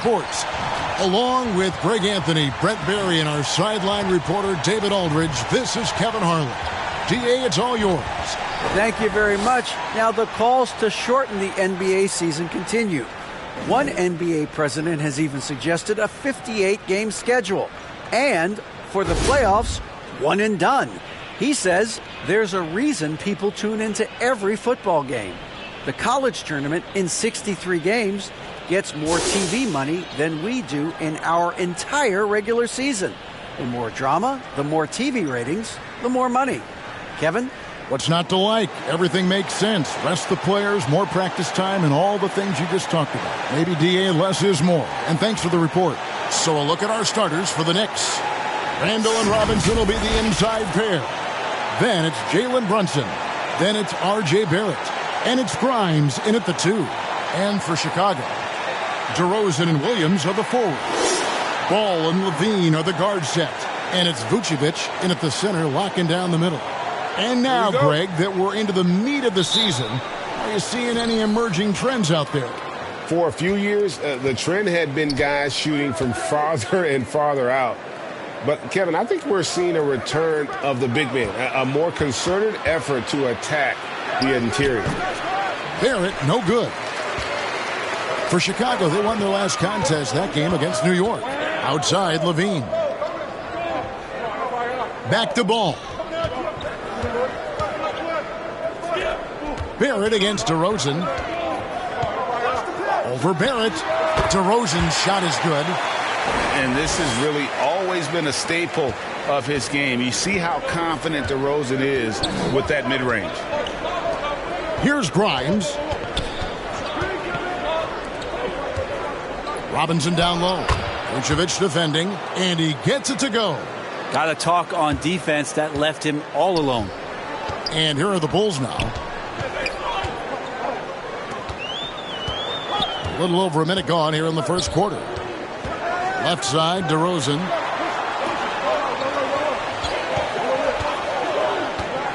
Sports. Along with Greg Anthony, Brent Barry, and our sideline reporter David Aldridge, this is Kevin Harlan. DA, it's all yours. Thank you very much. Now the calls to shorten the NBA season continue. One NBA president has even suggested a 58-game schedule. And for the playoffs, one and done. He says there's a reason people tune into every football game. The college tournament in 63 games gets more TV money than we do in our entire regular season. The more drama, the more TV ratings, the more money. Kevin? What's not to like? Everything makes sense. Rest the players, more practice time, and all the things you just talked about. Maybe DA, less is more. And thanks for the report. So a look at our starters for the Knicks. Randall and Robinson will be the inside pair. Then it's Jalen Brunson. Then it's R.J. Barrett. And it's Grimes in at the 2. And for Chicago, DeRozan and Williams are the forwards. Ball and Levine are the guard set. And it's Vucevic in at the center, locking down the middle. And now, Greg, that we're into the meat of the season, are you seeing any emerging trends out there? For a few years, the trend had been guys shooting from farther and farther out. But, Kevin, I think we're seeing a return of the big man, a more concerted effort to attack the interior. Barrett, no good. For Chicago, they won their last contest that game against New York. Outside, Levine. Back to Ball. Barrett against DeRozan. Over Barrett. DeRozan's shot is good. And this has really always been a staple of his game. You see how confident DeRozan is with that mid-range. Here's Grimes. Robinson down low. Vucevic defending, and he gets it to go. Got to talk on defense that left him all alone. And here are the Bulls now. A little over a minute gone here in the first quarter. Left side, DeRozan.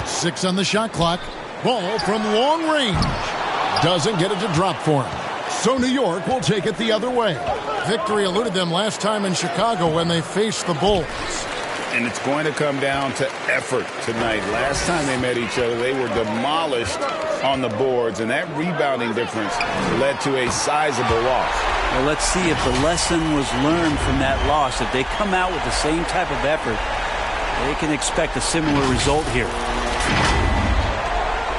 6 on the shot clock. Ball from long range. Doesn't get it to drop for him. So New York will take it the other way. Victory eluded them last time in Chicago when they faced the Bulls. And it's going to come down to effort tonight. Last time they met each other, they were demolished on the boards, and that rebounding difference led to a sizable loss. Well, let's see if the lesson was learned from that loss. If they come out with the same type of effort, they can expect a similar result here.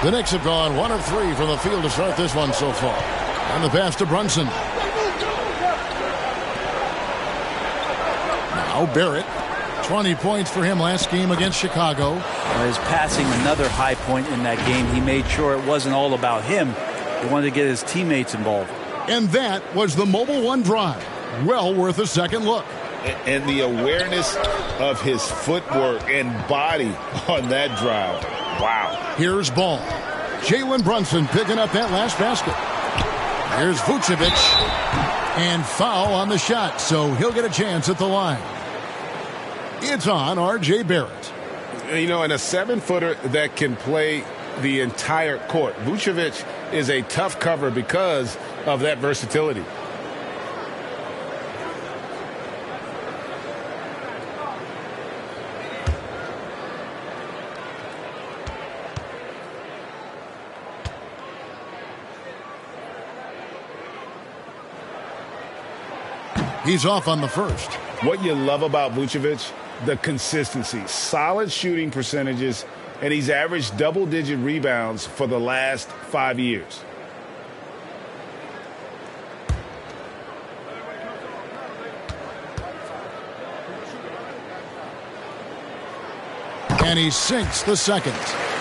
The Knicks have gone 1 of 3 from the field to start this one so far. And the pass to Brunson. Now Barrett. 20 points for him last game against Chicago. His passing, another high point in that game. He made sure it wasn't all about him. He wanted to get his teammates involved. And that was the Mobile One drive. Well worth a second look. And the awareness of his footwork and body on that drive. Wow. Here's Ball. Jalen Brunson picking up that last basket. Here's Vucevic. And foul on the shot, so he'll get a chance at the line. It's on R.J. Barrett. You know, and a 7-footer that can play the entire court. Vucevic is a tough cover because of that versatility. He's off on the first. What you love about Vucevic, the consistency, solid shooting percentages, and he's averaged double-digit rebounds for the last 5 years. And he sinks the second.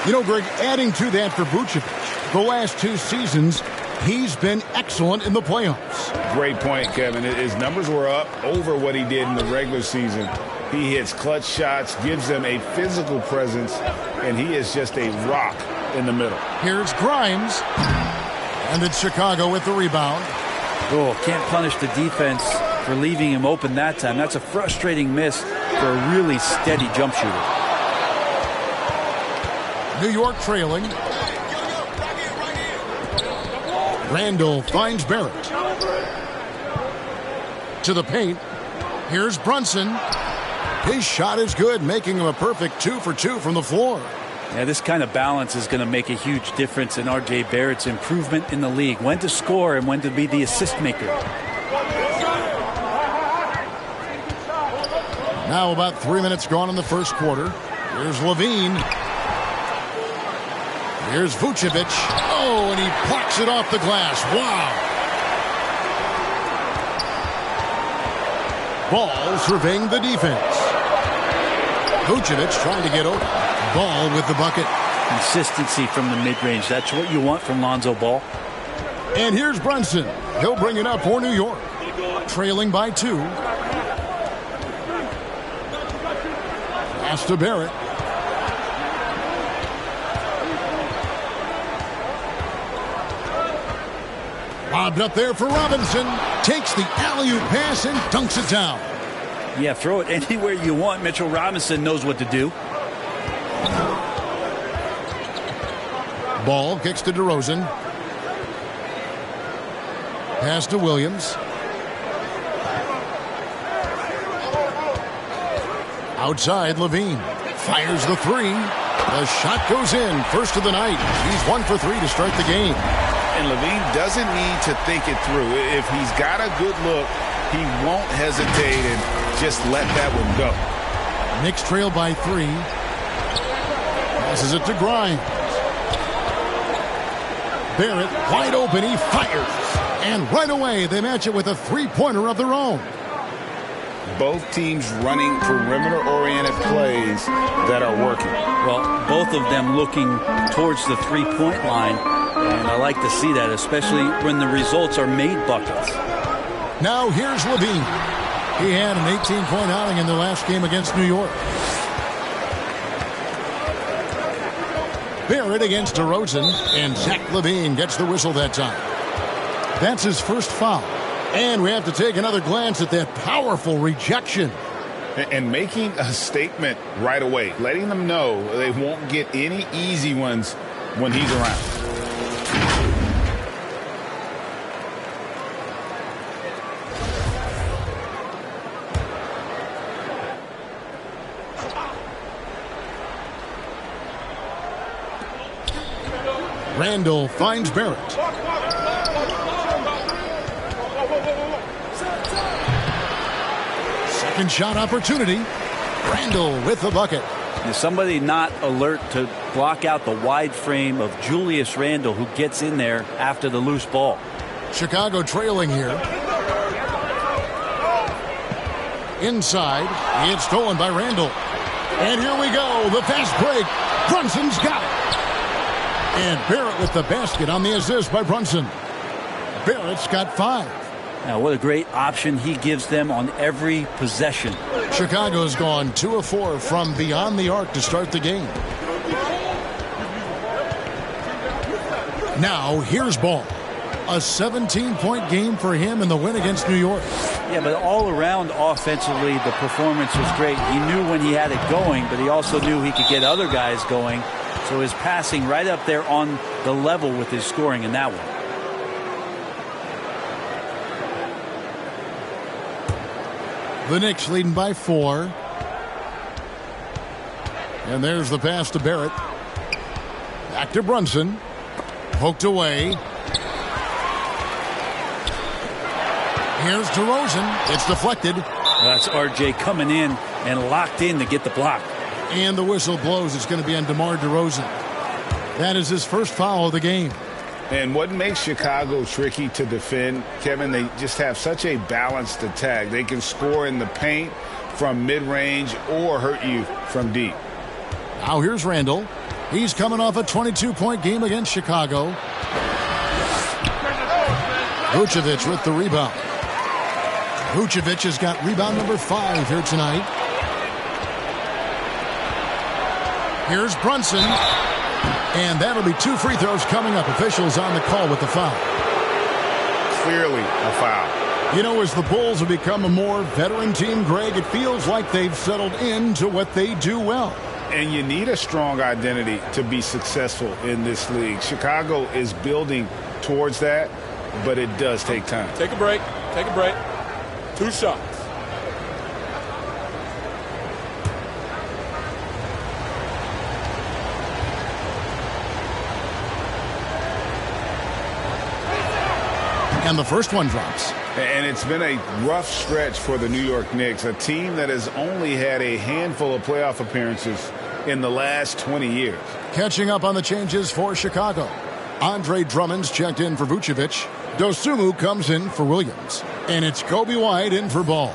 You know, Greg, adding to that for Vucevic, the last 2 seasons, he's been excellent in the playoffs. Great point, Kevin. His numbers were up over what he did in the regular season. He hits clutch shots, gives them a physical presence, and he is just a rock in the middle. Here's Grimes. And it's Chicago with the rebound. Oh, can't punish the defense for leaving him open that time. That's a frustrating miss for a really steady jump shooter. New York trailing. Randall finds Barrett. to the paint. Here's Brunson. His shot is good, making him a perfect 2 for 2 from the floor. Yeah, this kind of balance is going to make a huge difference in R.J. Barrett's improvement in the league. When to score and when to be the assist maker. Now about 3 minutes gone in the first quarter. Here's Levine. Here's Vucevic. Oh, and he plucks it off the glass. Wow. Ball surveying the defense. Vucevic trying to get open. Ball with the bucket. Consistency from the mid-range. That's what you want from Lonzo Ball. And here's Brunson. He'll bring it up for New York. Trailing by 2. Pass to Barrett. Lobbed up there for Robinson. Takes the alley-oop pass and dunks it down. Yeah, throw it anywhere you want. Mitchell Robinson knows what to do. Ball kicks to DeRozan. Pass to Williams. Outside, Levine. Fires the 3. The shot goes in. First of the night. He's 1 for 3 to start the game. And Levine doesn't need to think it through. If he's got a good look, he won't hesitate and just let that one go. Knicks trail by 3. Passes it to Grimes. Barrett wide open. He fires. And right away they match it with a three-pointer of their own. Both teams running perimeter-oriented plays that are working. Well, both of them looking towards the three-point line. And I like to see that, especially when the results are made buckets. Now here's Levine. He had an 18-point outing in the last game against New York. Barrett against DeRozan, and Zach LaVine gets the whistle that time. That's his first foul. And we have to take another glance at that powerful rejection. And making a statement right away, letting them know they won't get any easy ones when he's around. Randall finds Barrett. Second shot opportunity. Randall with the bucket. Is somebody not alert to block out the wide frame of Julius Randle, who gets in there after the loose ball? Chicago trailing here. Inside. It's stolen by Randall. And here we go. The fast break. Brunson's got it. And Barrett with the basket on the assist by Brunson. Barrett's got 5. Now, what a great option he gives them on every possession. Chicago's gone 2 of 4 from beyond the arc to start the game. Now, here's Ball. A 17-point game for him in the win against New York. Yeah, but all around offensively, the performance was great. He knew when he had it going, but he also knew he could get other guys going. So his passing right up there on the level with his scoring in that one. The Knicks leading by 4. And there's the pass to Barrett. Back to Brunson. Poked away. Here's DeRozan. It's deflected. That's R.J. coming in and locked in to get the block. And the whistle blows. It's going to be on DeMar DeRozan. That is his first foul of the game. And what makes Chicago tricky to defend, Kevin, they just have such a balanced attack. They can score in the paint from mid-range or hurt you from deep. Now here's Randall. He's coming off a 22-point game against Chicago. Vucevic with the rebound. Vucevic has got rebound number 5 here tonight. Here's Brunson. And that'll be 2 free throws coming up. Officials on the call with the foul. Clearly a foul. You know, as the Bulls have become a more veteran team, Greg, it feels like they've settled into what they do well. And you need a strong identity to be successful in this league. Chicago is building towards that, but it does take time. Take a break. Take a break. 2 shots. And the first one drops. And it's been a rough stretch for the New York Knicks, a team that has only had a handful of playoff appearances in the last 20 years. Catching up on the changes for Chicago. Andre Drummond's checked in for Vucevic. Dosunmu comes in for Williams. And it's Kobe White in for Ball.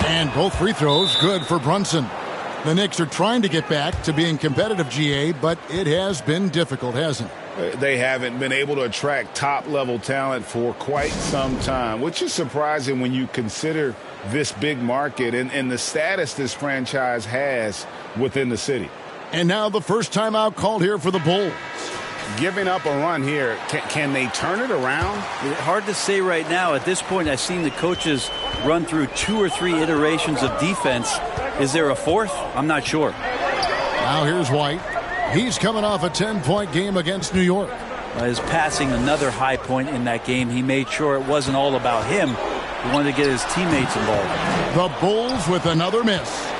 And both free throws good for Brunson. The Knicks are trying to get back to being competitive, GA, but it has been difficult, hasn't it? They haven't been able to attract top-level talent for quite some time, which is surprising when you consider this big market and the status this franchise has within the city. And now the first timeout called here for the Bulls. Giving up a run here, can they turn it around? Hard to say right now. At this point, I've seen the coaches run through 2 or 3 iterations of defense. Is there a fourth? I'm not sure. Now here's White. He's coming off a 10-point game against New York. His passing, another high point in that game. He made sure it wasn't all about him. He wanted to get his teammates involved. The Bulls with another miss.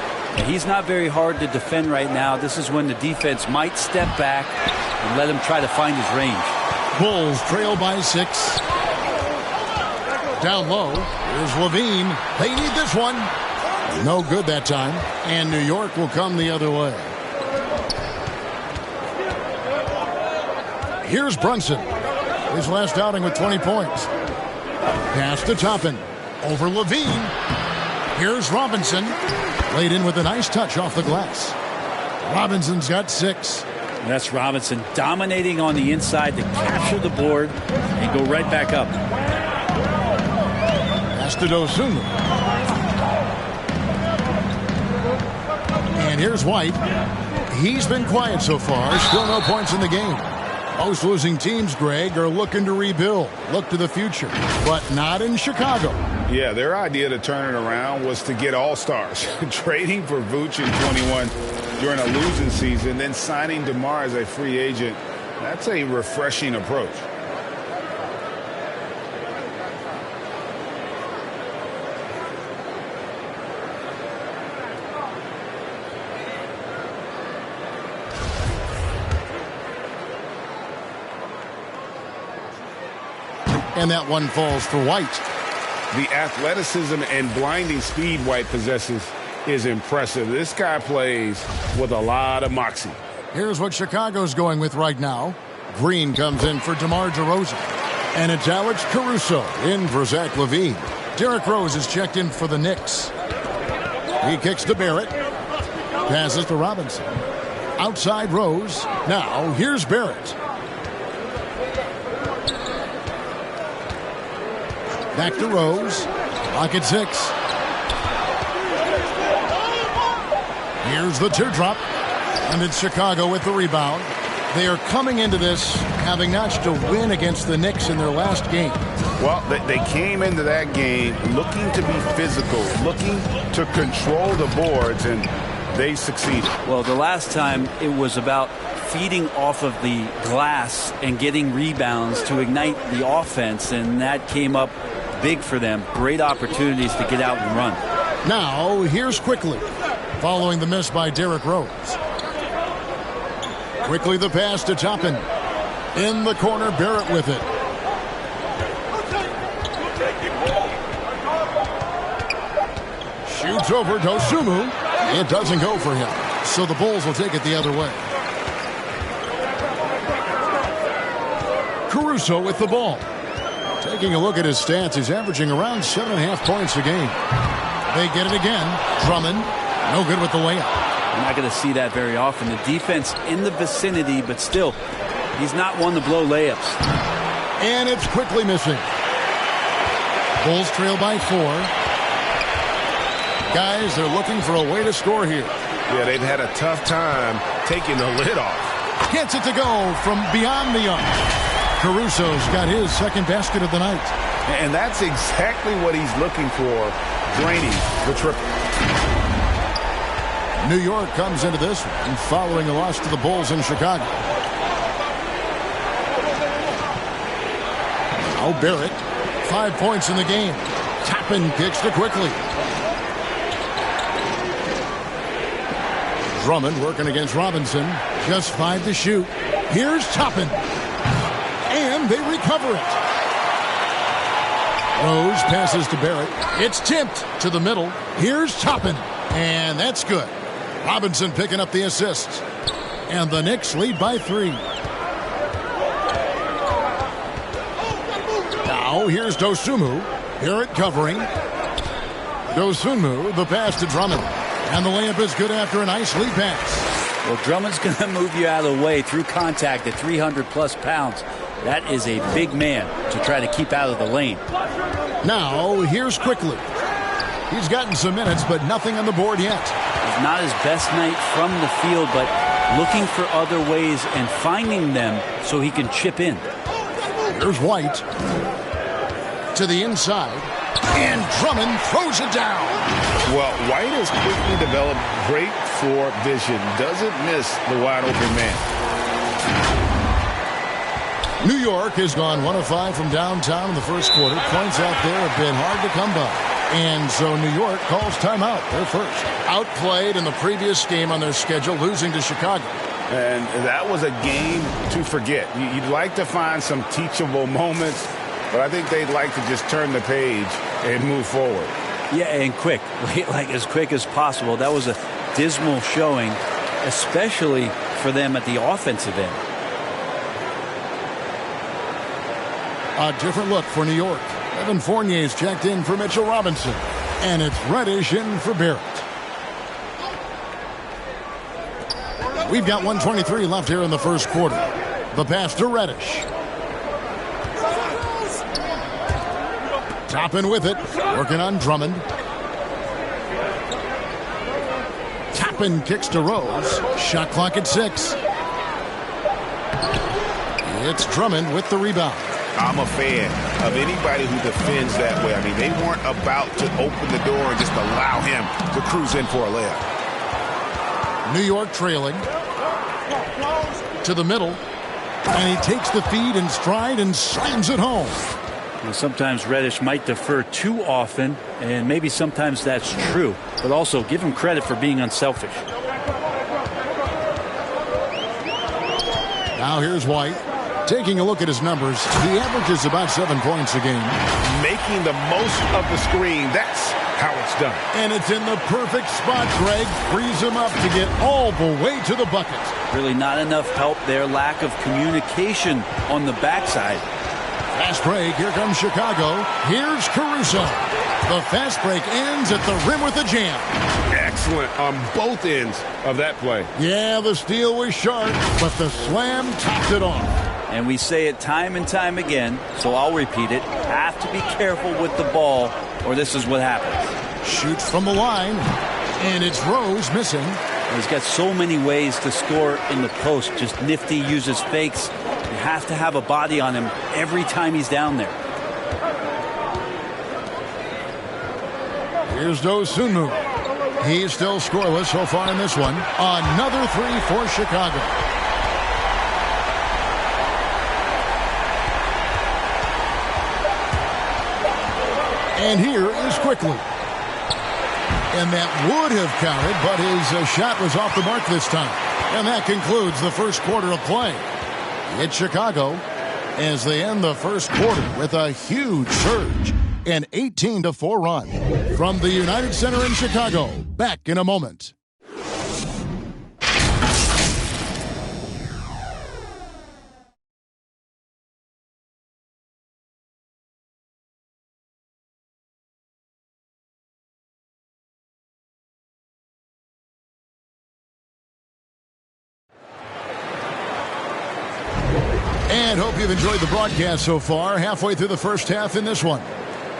He's not very hard to defend right now. This is when the defense might step back and let him try to find his range. Bulls trail by 6. Down low, here's Levine. They need this one. No good that time. And New York will come the other way. Here's Brunson. His last outing with 20 points. Pass to Toppin. Over Levine. Here's Robinson. Laid in with a nice touch off the glass. Robinson's got 6. That's Robinson dominating on the inside to capture the board and go right back up. Pass to Dosunmu. And here's White. He's been quiet so far. Still no points in the game. Most losing teams, Greg, are looking to rebuild. Look to the future. But not in Chicago. Yeah, their idea to turn it around was to get all-stars. Trading for Vooch in 21 during a losing season, then signing DeMar as a free agent. That's a refreshing approach. And that one falls for White. The athleticism and blinding speed White possesses is impressive. This guy plays with a lot of moxie. Here's what Chicago's going with right now. Green comes in for DeMar DeRozan. And it's Alex Caruso in for Zach LaVine. Derrick Rose is checked in for the Knicks. He kicks to Barrett. Passes to Robinson. Outside Rose. Now here's Barrett. Back to Rose. Lock at 6. Here's the teardrop. And it's Chicago with the rebound. They are coming into this having notched a win against the Knicks in their last game. Well, they came into that game looking to be physical, looking to control the boards, and they succeeded. Well, the last time it was about feeding off of the glass and getting rebounds to ignite the offense, and that came up big for them. Great opportunities to get out and run. Now, here's Quickly, following the miss by Derrick Rose. Quickly the pass to Toppin. In the corner, Barrett with it. Shoots over Dosunmu. It doesn't go for him. So the Bulls will take it the other way. Caruso with the ball. Taking a look at his stats, he's averaging around 7.5 points a game. They get it again. Drummond, no good with the layup. You're not going to see that very often. The defense in the vicinity, but still, he's not one to blow layups. And it's quickly missing. Bulls trail by 4. Guys, they're looking for a way to score here. Yeah, they've had a tough time taking the lid off. Gets it to go from beyond the arc. Caruso's got his second basket of the night. And that's exactly what he's looking for, draining the triple. New York comes into this one following a loss to the Bulls in Chicago. Now Barrett, 5 points in the game. Toppin kicks to quickly. Drummond working against Robinson. Just 5 to shoot. Here's Toppin. And they recover it. Rose passes to Barrett. It's tipped to the middle. Here's Toppin. And that's good. Robinson picking up the assist. And the Knicks lead by 3. Now here's Dosunmu. Barrett covering. Dosunmu, the pass to Drummond. And the layup is good after a nice lead pass. Well, Drummond's going to move you out of the way through contact at 300-plus pounds. That is a big man to try to keep out of the lane. Now, here's Quickly. He's gotten some minutes, but nothing on the board yet. It's not his best night from the field, but looking for other ways and finding them so he can chip in. Here's White. To the inside. And Drummond throws it down. Well, White has quickly developed great floor vision. Doesn't miss the wide open man. New York has gone 1 of 5 from downtown in the first quarter. Points out there have been hard to come by. And so New York calls timeout. They're first. Outplayed in the previous game on their schedule, losing to Chicago. And that was a game to forget. You'd like to find some teachable moments, but I think they'd like to just turn the page and move forward. Yeah, and quick. Like as quick as possible. That was a dismal showing, especially for them at the offensive end. A different look for New York. Evan Fournier's checked in for Mitchell Robinson. And it's Reddish in for Barrett. We've got 1:23 left here in the first quarter. The pass to Reddish. Toppin with it. Working on Drummond. Toppin kicks to Rose. Shot clock at 6. It's Drummond with the rebound. I'm a fan of anybody who defends that way. I mean, they weren't about to open the door and just allow him to cruise in for a layup. New York trailing. To the middle. And he takes the feed in stride and slams it home. Sometimes Reddish might defer too often, and maybe sometimes that's true. But also, give him credit for being unselfish. Now here's White. Taking a look at his numbers, he averages about 7 points a game. Making the most of the screen. That's how it's done. And it's in the perfect spot, Greg. Frees him up to get all the way to the bucket. Really not enough help there. Lack of communication on the backside. Fast break. Here comes Chicago. Here's Caruso. The fast break ends at the rim with a jam. Excellent on both ends of that play. Yeah, the steal was sharp, but the slam topped it off. And we say it time and time again, so I'll repeat it. Have to be careful with the ball, or this is what happens. Shoots from the line, and it's Rose missing. He's got so many ways to score in the post. Just nifty, uses fakes. You have to have a body on him every time he's down there. Here's Dosunmu. He's still scoreless so far in this one. Another 3 for Chicago. And here is Quickly. And that would have counted, but his shot was off the mark this time. And that concludes the first quarter of play. It's Chicago as they end the first quarter with a huge surge. An 18-4 run from the United Center in Chicago. Back in a moment. And hope you've enjoyed the broadcast so far. Halfway through the first half in this one.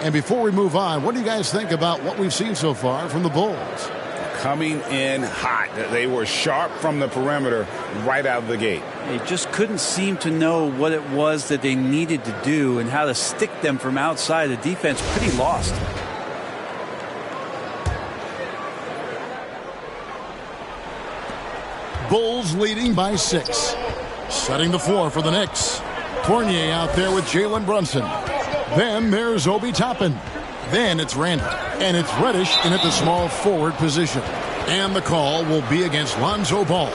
And before we move on, what do you guys think about what we've seen so far from the Bulls? Coming in hot. They were sharp from the perimeter right out of the gate. They just couldn't seem to know what it was that they needed to do and how to stick them from outside. The defense pretty lost. Bulls leading by 6. Setting the floor for the Knicks. Fournier out there with Jalen Brunson. Then there's Obi Toppin. Then it's Randall. And it's Reddish in at the small forward position. And the call will be against Lonzo Ball.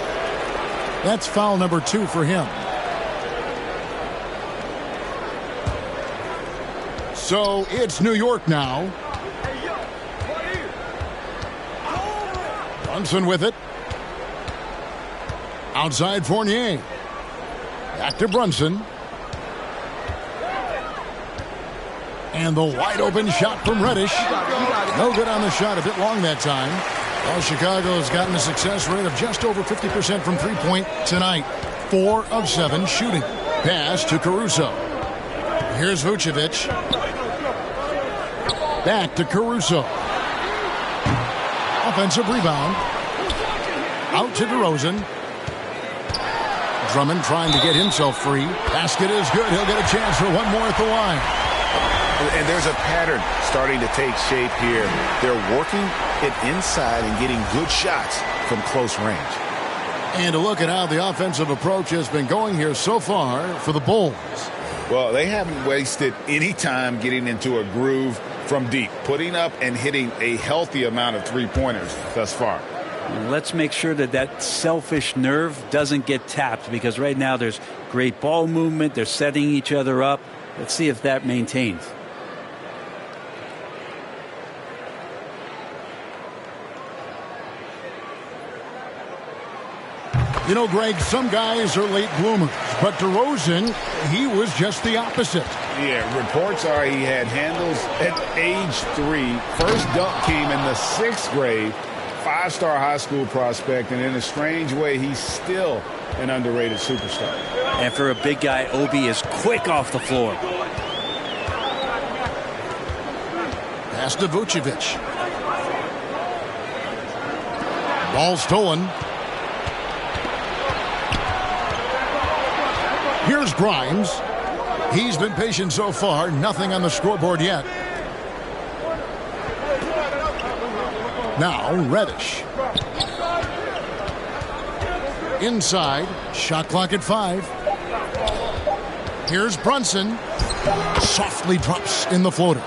That's foul number 2 for him. So it's New York now. Brunson with it. Outside Fournier. Back to Brunson. And the wide open shot from Reddish. No good on the shot, a bit long that time. Well, Chicago has gotten a success rate of just over 50% from three-point tonight. 4 of 7 shooting. Pass to Caruso. Here's Vucevic. Back to Caruso. Offensive rebound. Out to DeRozan. Drummond trying to get himself free. Basket is good. He'll get a chance for one more at the line. And there's a pattern starting to take shape here. They're working it inside and getting good shots from close range. And to look at how the offensive approach has been going here so far for the Bulls. Well, they haven't wasted any time getting into a groove from deep, putting up and hitting a healthy amount of three-pointers thus far. Let's make sure that that selfish nerve doesn't get tapped, because right now there's great ball movement. They're setting each other up. Let's see if that maintains. You know, Greg, some guys are late bloomers, but DeRozan, he was just the opposite. Yeah, reports are he had handles at age 3. First dunk came in the 6th grade. 5-star high school prospect, and in a strange way, he's still an underrated superstar. And for a big guy, Obi is quick off the floor. Pass to Vucevic. Ball stolen. Here's Grimes. He's been patient so far. Nothing on the scoreboard yet. Now Reddish. Inside. Shot clock at 5. Here's Brunson. Softly drops in the floater.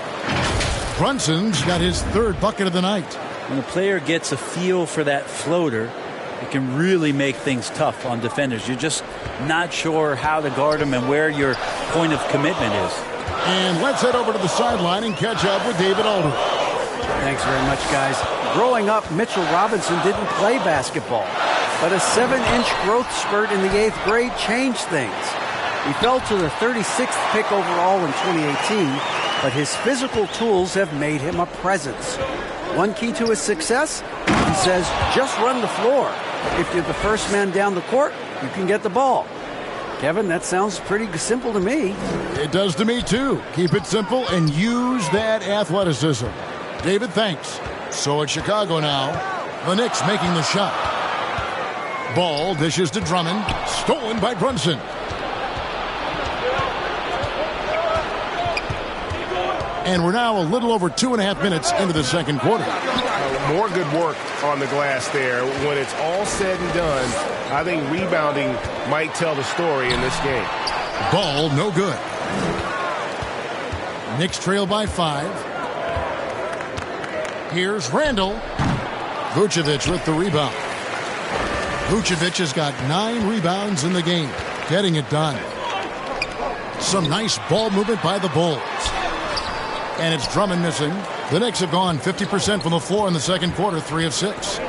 Brunson's got his 3rd bucket of the night. When a player gets a feel for that floater, it can really make things tough on defenders. You're just not sure how to guard them and where your point of commitment is. And let's head over to the sideline and catch up with David Aldridge. Thanks very much, guys. Growing up, Mitchell Robinson didn't play basketball, but a 7-inch growth spurt in the 8th grade changed things. He fell to the 36th pick overall in 2018, but his physical tools have made him a presence. One key to his success, he says, just run the floor. If you're the first man down the court, you can get the ball. Kevin, that sounds pretty simple to me. It does to me, too. Keep it simple and use that athleticism. David, thanks. So it's Chicago now. The Knicks making the shot. Ball dishes to Drummond. Stolen by Brunson. And we're now a little over 2.5 minutes into the second quarter. More good work on the glass there. When it's all said and done, I think rebounding might tell the story in this game. Ball no good. Knicks trail by 5. Here's Randall. Vucevic with the rebound. Vucevic has got 9 rebounds in the game. Getting it done. Some nice ball movement by the Bulls. And it's Drummond missing. The Knicks have gone 50% from the floor in the second quarter, 3 of 6.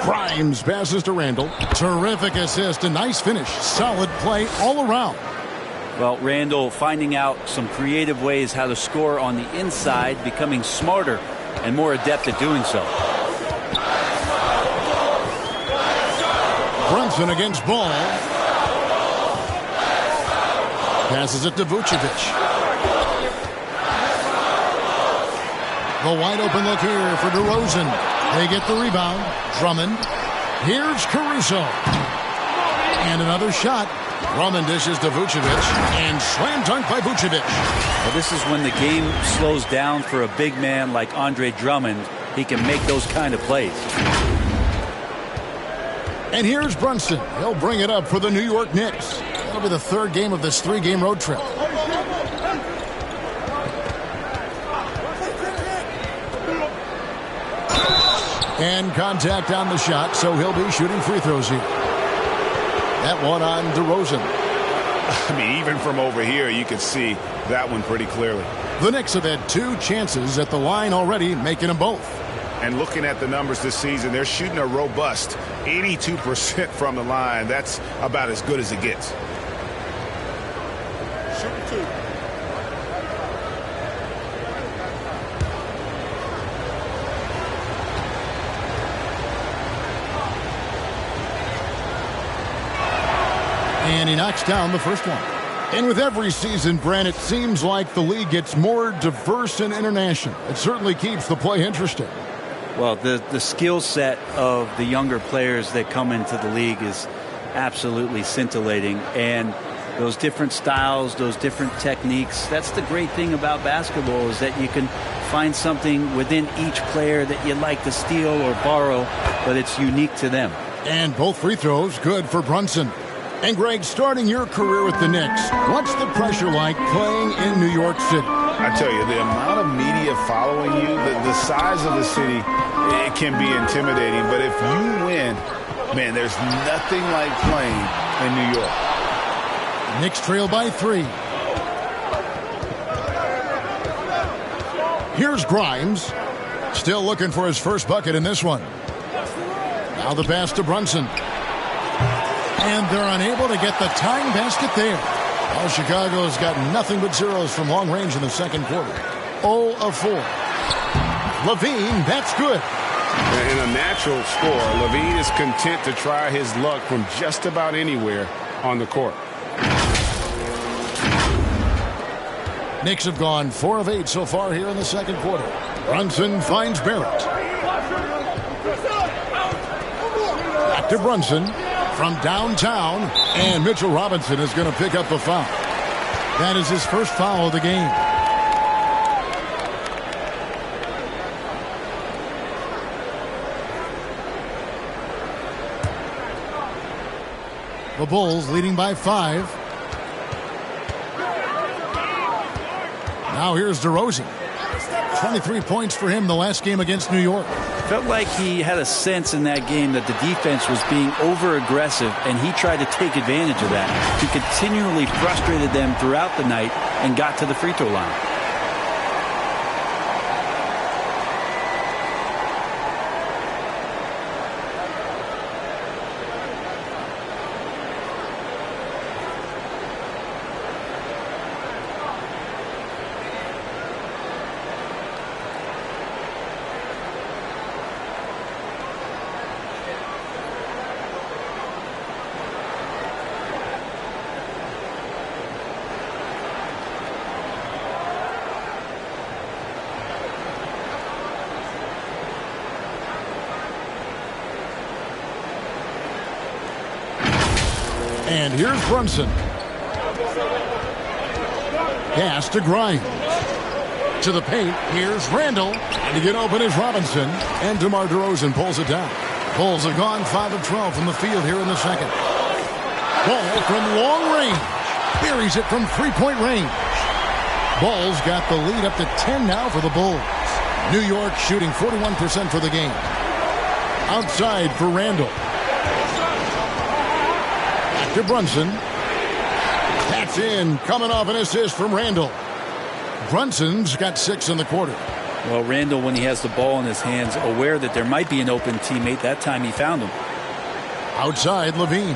Grimes passes to Randall. Terrific assist, a nice finish. Solid play all around. Well, Randall finding out some creative ways how to score on the inside, becoming smarter and more adept at doing so. Brunson against Ball. Passes it to Vucevic. The wide open look here for DeRozan. They get the rebound. Drummond. Here's Caruso. And another shot. Drummond dishes to Vucevic. And slam dunk by Vucevic. Well, this is when the game slows down for a big man like Andre Drummond. He can make those kind of plays. And here's Brunson. He'll bring it up for the New York Knicks. That'll be the 3rd game of this 3-game road trip. And contact on the shot, so he'll be shooting free throws here. That one on DeRozan. I mean, even from over here, you could see that one pretty clearly. The Knicks have had 2 chances at the line already, making them both. And looking at the numbers this season, they're shooting a robust 82% from the line. That's about as good as it gets. Shooting 2. And he knocks down the first one. And with every season, Brent, it seems like the league gets more diverse and international. It certainly keeps the play interesting. Well, the skill set of the younger players that come into the league is absolutely scintillating. And those different styles, those different techniques, that's the great thing about basketball, is that you can find something within each player that you like to steal or borrow, but it's unique to them. And both free throws good for Brunson. And Greg, starting your career with the Knicks, what's the pressure like playing in New York City? I tell you, the amount of media following you, the size of the city, it can be intimidating. But if you win, man, there's nothing like playing in New York. Knicks trail by 3. Here's Grimes. Still looking for his first bucket in this one. Now the pass to Brunson. And they're unable to get the tying basket there. Well, Chicago's got nothing but zeros from long range in the second quarter. 0 of 4. Levine, that's good. In a natural score, Levine is content to try his luck from just about anywhere on the court. Knicks have gone 4 of 8 so far here in the second quarter. Brunson finds Barrett. Back to Brunson from downtown, and Mitchell Robinson is going to pick up the foul. That is his first foul of the game. The Bulls leading by 5. Now here's DeRozan. 23 points for him the last game against New York. Felt like he had a sense in that game that the defense was being over-aggressive, and he tried to take advantage of that. He continually frustrated them throughout the night and got to the free throw line. And here's Brunson. Pass to Grimes. To the paint. Here's Randall. And to get open is Robinson. And DeMar DeRozan pulls it down. Bulls have gone 5 of 12 from the field here in the second. Ball from long range. Buries it from three-point range. Bulls got the lead up to 10 now for the Bulls. New York shooting 41% for the game. Outside for Randall. To Brunson. That's in. Coming off an assist from Randall. Brunson's got 6 in the quarter. Well, Randall, when he has the ball in his hands, aware that there might be an open teammate, that time he found him. Outside, Levine.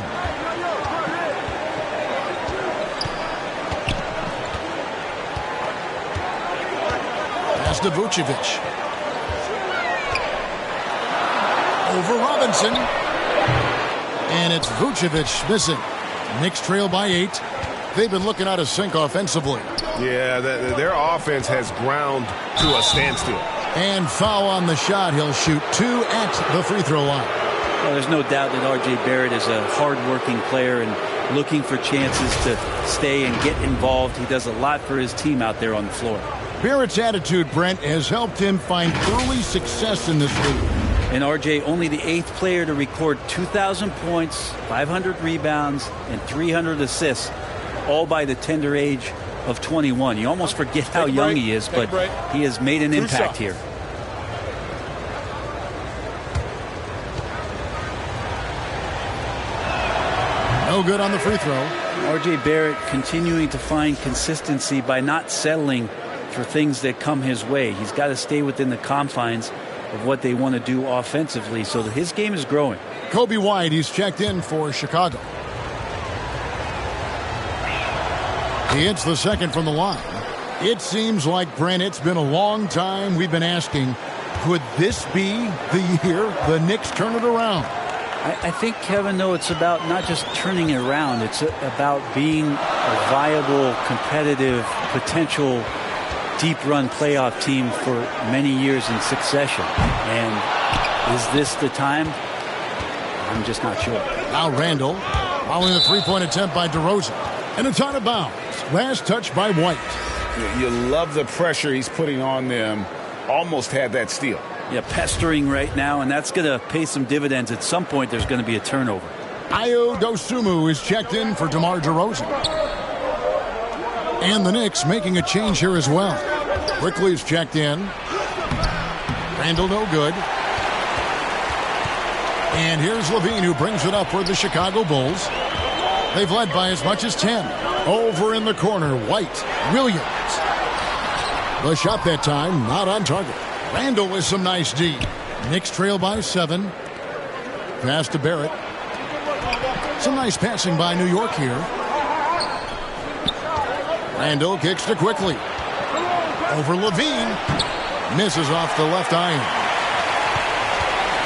Pass to Vucevic. Over Robinson. And it's Vucevic missing. Knicks trail by 8. They've been looking out of sync offensively. Yeah, their offense has ground to a standstill. And foul on the shot. He'll shoot 2 at the free throw line. Well, there's no doubt that R.J. Barrett is a hard-working player and looking for chances to stay and get involved. He does a lot for his team out there on the floor. Barrett's attitude, Brent, has helped him find early success in this league. And R.J. only the 8th player to record 2,000 points, 500 rebounds, and 300 assists, all by the tender age of 21. You almost forget how young he is, but he has made an impact here. No good on the free throw. R.J. Barrett continuing to find consistency by not settling for things that come his way. He's got to stay within the confines of what they want to do offensively, so that his game is growing. Kobe White, he's checked in for Chicago. He hits the second from the line. It seems like, Brent, it's been a long time we've been asking, could this be the year the Knicks turn it around? I think, Kevin, though, it's about not just turning it around. It's about being a viable, competitive, potential deep-run playoff team for many years in succession. And is this the time? I'm just not sure. Now Randall, following the three-point attempt by DeRozan. And it's out of bounds. Last touch by White. You love the pressure he's putting on them. Almost had that steal. Yeah, pestering right now, and that's going to pay some dividends. At some point, there's going to be a turnover. Ayo Dosunmu is checked in for DeMar DeRozan. And the Knicks making a change here as well. Quickly's checked in. Randall no good. And here's Levine, who brings it up for the Chicago Bulls. They've led by as much as 10. Over in the corner, White, Williams. The shot that time, not on target. Randall with some nice D. Knicks trail by 7. Pass to Barrett. Some nice passing by New York here. Randall kicks to Quickly. Over Levine. Misses off the left iron.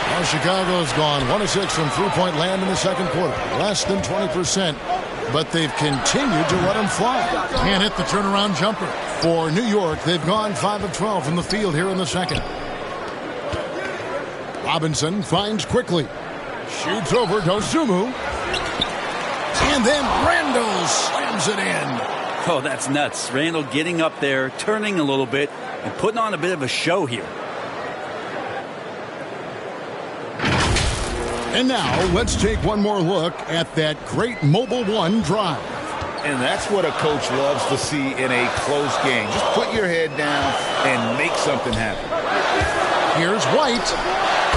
Now Chicago's gone 1 of 6 from three-point land in the second quarter. Less than 20%. But they've continued to let them fly. Can't hit the turnaround jumper. For New York, they've gone 5 of 12 from the field here in the second. Robinson finds Quickly. Shoots over Dosunmu. And then Randall slams it in. Oh, that's nuts. Randall getting up there, turning a little bit, and putting on a bit of a show here. And now, let's take one more look at that great Mobile One drive. And that's what a coach loves to see in a close game. Just put your head down and make something happen. Here's White.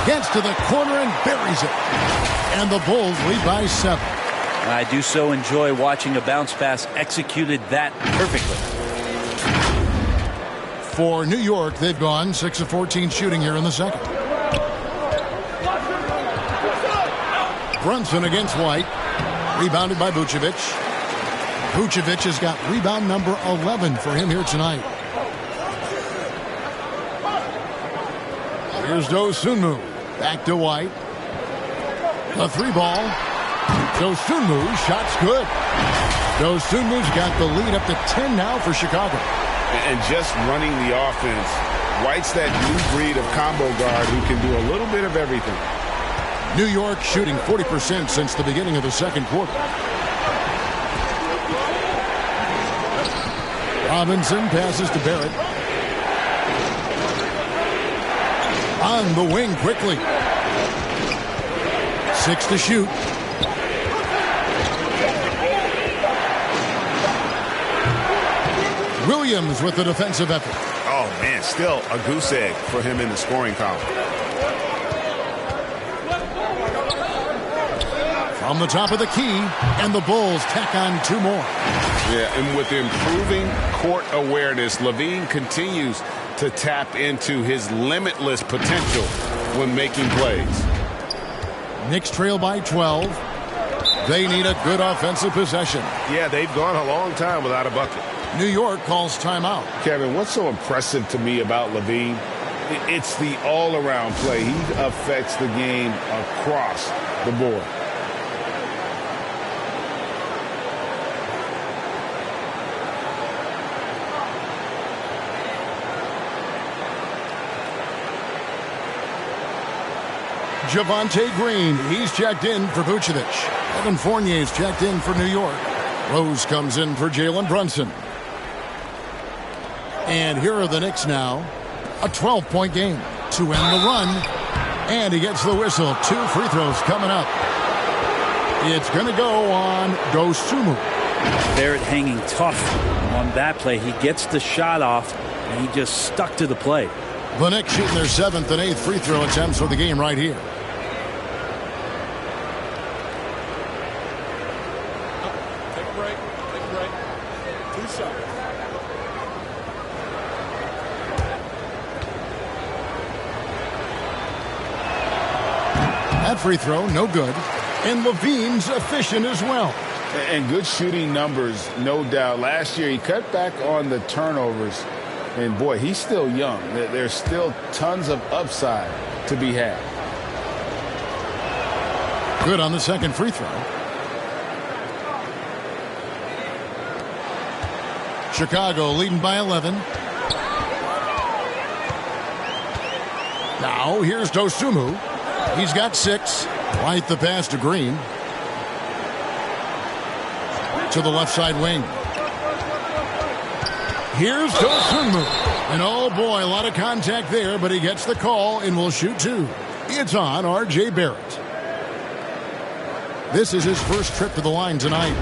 Gets to the corner and buries it. And the Bulls lead by 7. I do so enjoy watching a bounce pass executed that perfectly. For New York, they've gone 6 of 14 shooting here in the second. Brunson against White. Rebounded by Vucevic. Vucevic has got rebound number 11 for him here tonight. Here's Dosunmu. Back to White. The 3-ball. Dosunmu, shot's good. Dosunmu's got the lead up to 10 now for Chicago. And just running the offense, White's that new breed of combo guard who can do a little bit of everything. New York shooting 40% since the beginning of the second quarter. Robinson passes to Barrett. On the wing quickly. 6 to shoot. Williams with the defensive effort. Oh, man, still a goose egg for him in the scoring column. From the top of the key, and the Bulls tack on 2 more. Yeah, and with improving court awareness, Levine continues to tap into his limitless potential when making plays. Knicks trail by 12. They need a good offensive possession. Yeah, they've gone a long time without a bucket. New York calls timeout. Kevin, what's so impressive to me about Levine? It's the all-around play. He affects the game across the board. Javonte Green, he's checked in for Vucevic. Evan Fournier's checked in for New York. Rose comes in for Jalen Brunson. And here are the Knicks now. A 12-point game to end the run. And he gets the whistle. 2 free throws coming up. It's going to go on Dosunmu. Barrett hanging tough on that play. He gets the shot off, and he just stuck to the play. The Knicks shooting their 7th and 8th free throw attempts for the game right here. That free throw, no good. And Levine's efficient as well. And good shooting numbers, no doubt. Last year, he cut back on the turnovers. And, boy, he's still young. There's still tons of upside to be had. Good on the second free throw. Chicago leading by 11. Now, here's Dosunmu. He's got 6. Right the pass to Green. To the left side wing. Here's Dosunmu. And oh boy, a lot of contact there, but he gets the call and will shoot 2. It's on R.J. Barrett. This is his first trip to the line tonight.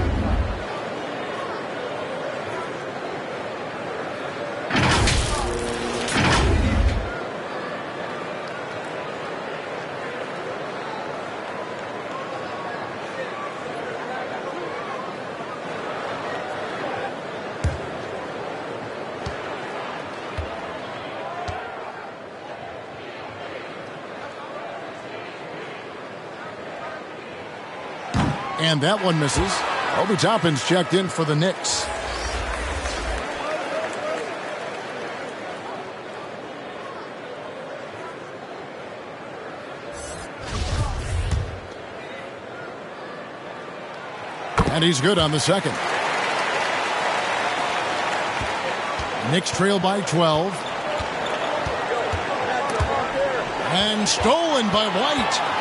And that one misses. Obi Toppin's checked in for the Knicks. And he's good on the second. Knicks trail by 12. And stolen by White.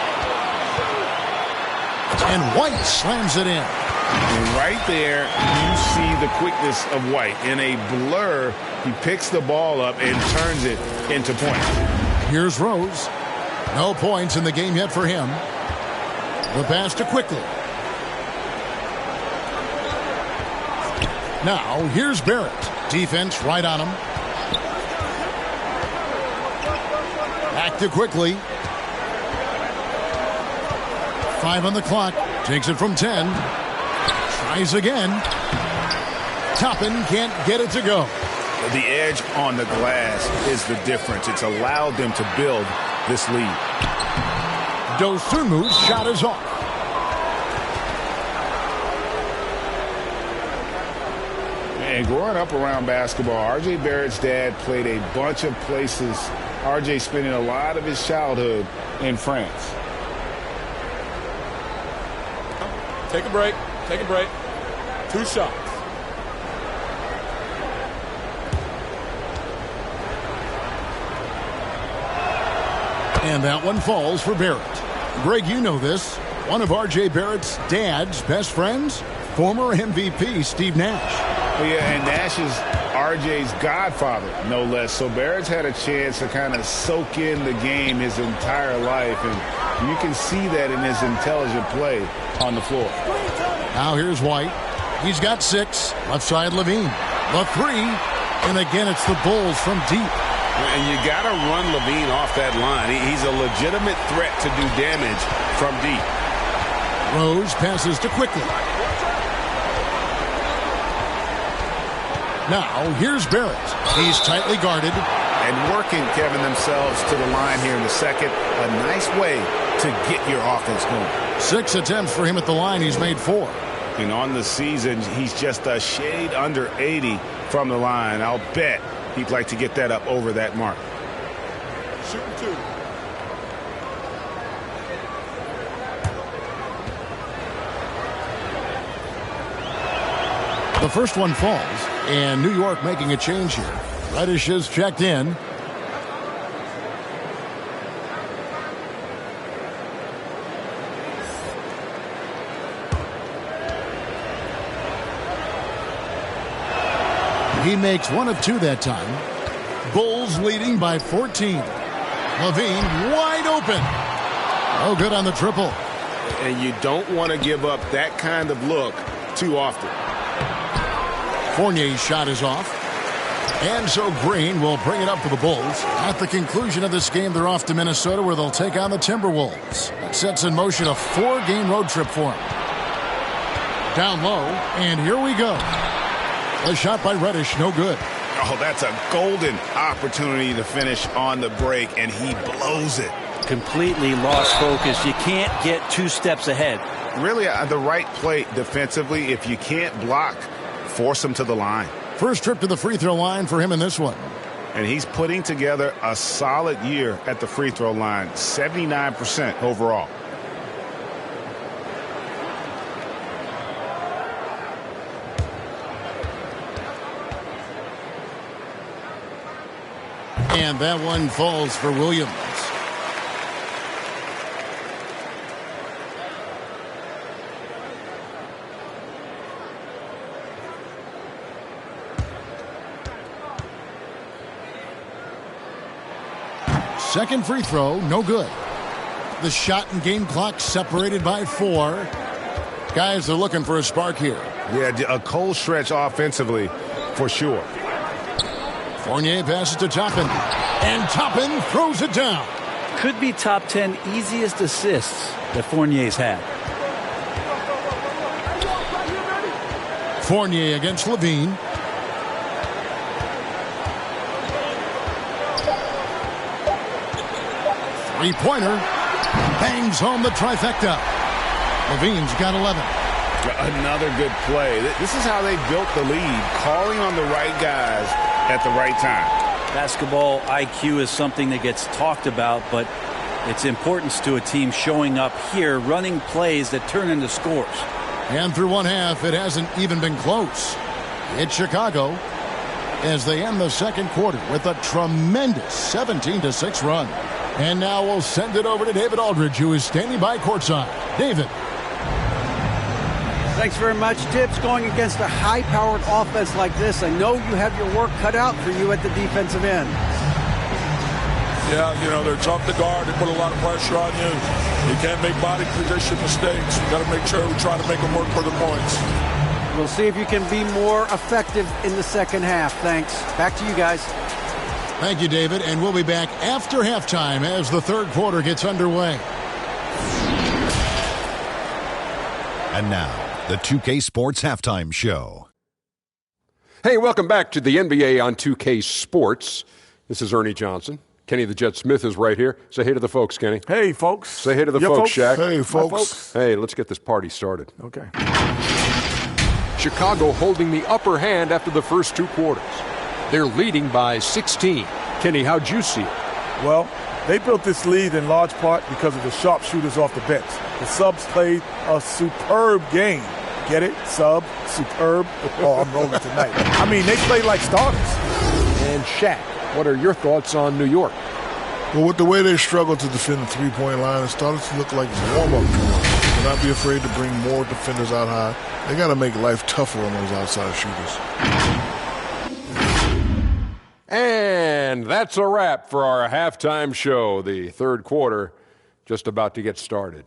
And White slams it in. And right there, you see the quickness of White. In a blur, he picks the ball up and turns it into points. Here's Rose. No points in the game yet for him. The pass to Quickly. Now, here's Barrett. Defense right on him. Back to Quickly. 5 on the clock. Takes it from 10. Tries again. Toppin can't get it to go. The edge on the glass is the difference. It's allowed them to build this lead. Dosunmu's shot is off. And growing up around basketball, R.J. Barrett's dad played a bunch of places. R.J. spending a lot of his childhood in France. Take a break. Take a break. 2 shots. And that one falls for Barrett. Greg, you know this. One of R.J. Barrett's dad's best friends, former MVP Steve Nash. Well, yeah, and Nash is R.J.'s godfather, no less. So Barrett's had a chance to kind of soak in the game his entire life, and you can see that in his intelligent play on the floor. Now here's White. He's got 6. Left side Levine. The 3. And again, it's the Bulls from deep. And you got to run Levine off that line. He's a legitimate threat to do damage from deep. Rose passes to Quickly. Now here's Barrett. He's tightly guarded. And working, Kevin, themselves to the line here in the second. A nice way to get your offense going. 6 attempts for him at the line. He's made 4. And on the season, he's just a shade under 80 from the line. I'll bet he'd like to get that up over that mark. Shooting 2. The first one falls, and New York making a change here. Reddish is checked in. He makes 1 of 2 that time. Bulls leading by 14. Levine wide open. Oh, good on the triple. And you don't want to give up that kind of look too often. Fournier's shot is off. And so Green will bring it up for the Bulls. At the conclusion of this game, they're off to Minnesota, where they'll take on the Timberwolves. That sets in motion a 4-game road trip for them. Down low, and here we go. A shot by Reddish, no good. Oh, that's a golden opportunity to finish on the break, and he blows it. Completely lost focus. You can't get 2 steps ahead. Really, the right play defensively. If you can't block, force him to the line. First trip to the free throw line for him in this one. And he's putting together a solid year at the free throw line, 79% overall. And that one falls for Williams. Second free throw, no good. The shot and game clock separated by 4. Guys are looking for a spark here. Yeah, a cold stretch offensively for sure. Fournier passes to Toppin, and Toppin throws it down. Could be top 10 easiest assists that Fournier's had. Fournier against Levine. Three-pointer. Bangs home the trifecta. Levine's got 11. Another good play. This is how they built the lead, calling on the right guys at the right time. Basketball IQ is something that gets talked about, but its importance to a team showing up here, running plays that turn into scores. And through one half, it hasn't even been close. It's Chicago as they end the second quarter with a tremendous 17-6 run. And now we'll send it over to David Aldridge, who is standing by courtside. David. Thanks very much, Tibbs. Going against a high-powered offense like this, I know you have your work cut out for you at the defensive end. Yeah, they're tough to guard. They put a lot of pressure on you. You can't make body position mistakes. We got to make sure we try to make them work for the points. We'll see if you can be more effective in the second half. Thanks. Back to you guys. Thank you, David. And we'll be back after halftime as the third quarter gets underway. And now, the 2K Sports Halftime Show. Hey, welcome back to the NBA on 2K Sports. This is Ernie Johnson. Kenny the Jet Smith is right here. Say hey to the folks, Kenny. Hey, folks. Say hey to the folks, Shaq. Hey, folks. Hey, let's get this party started. Okay. Chicago holding the upper hand after the first 2 quarters. They're leading by 16. Kenny, how'd you see it? Well, they built this lead in large part because of the sharpshooters off the bench. The subs played a superb game. Get it? Sub, superb. Oh, I'm rolling tonight. I mean, they played like starters. And Shaq, what are your thoughts on New York? Well, with the way they struggled to defend the three-point line, it started to look like warm-up drills. Do not be afraid to bring more defenders out high. They got to make life tougher on those outside shooters. And that's a wrap for our halftime show. The third quarter just about to get started.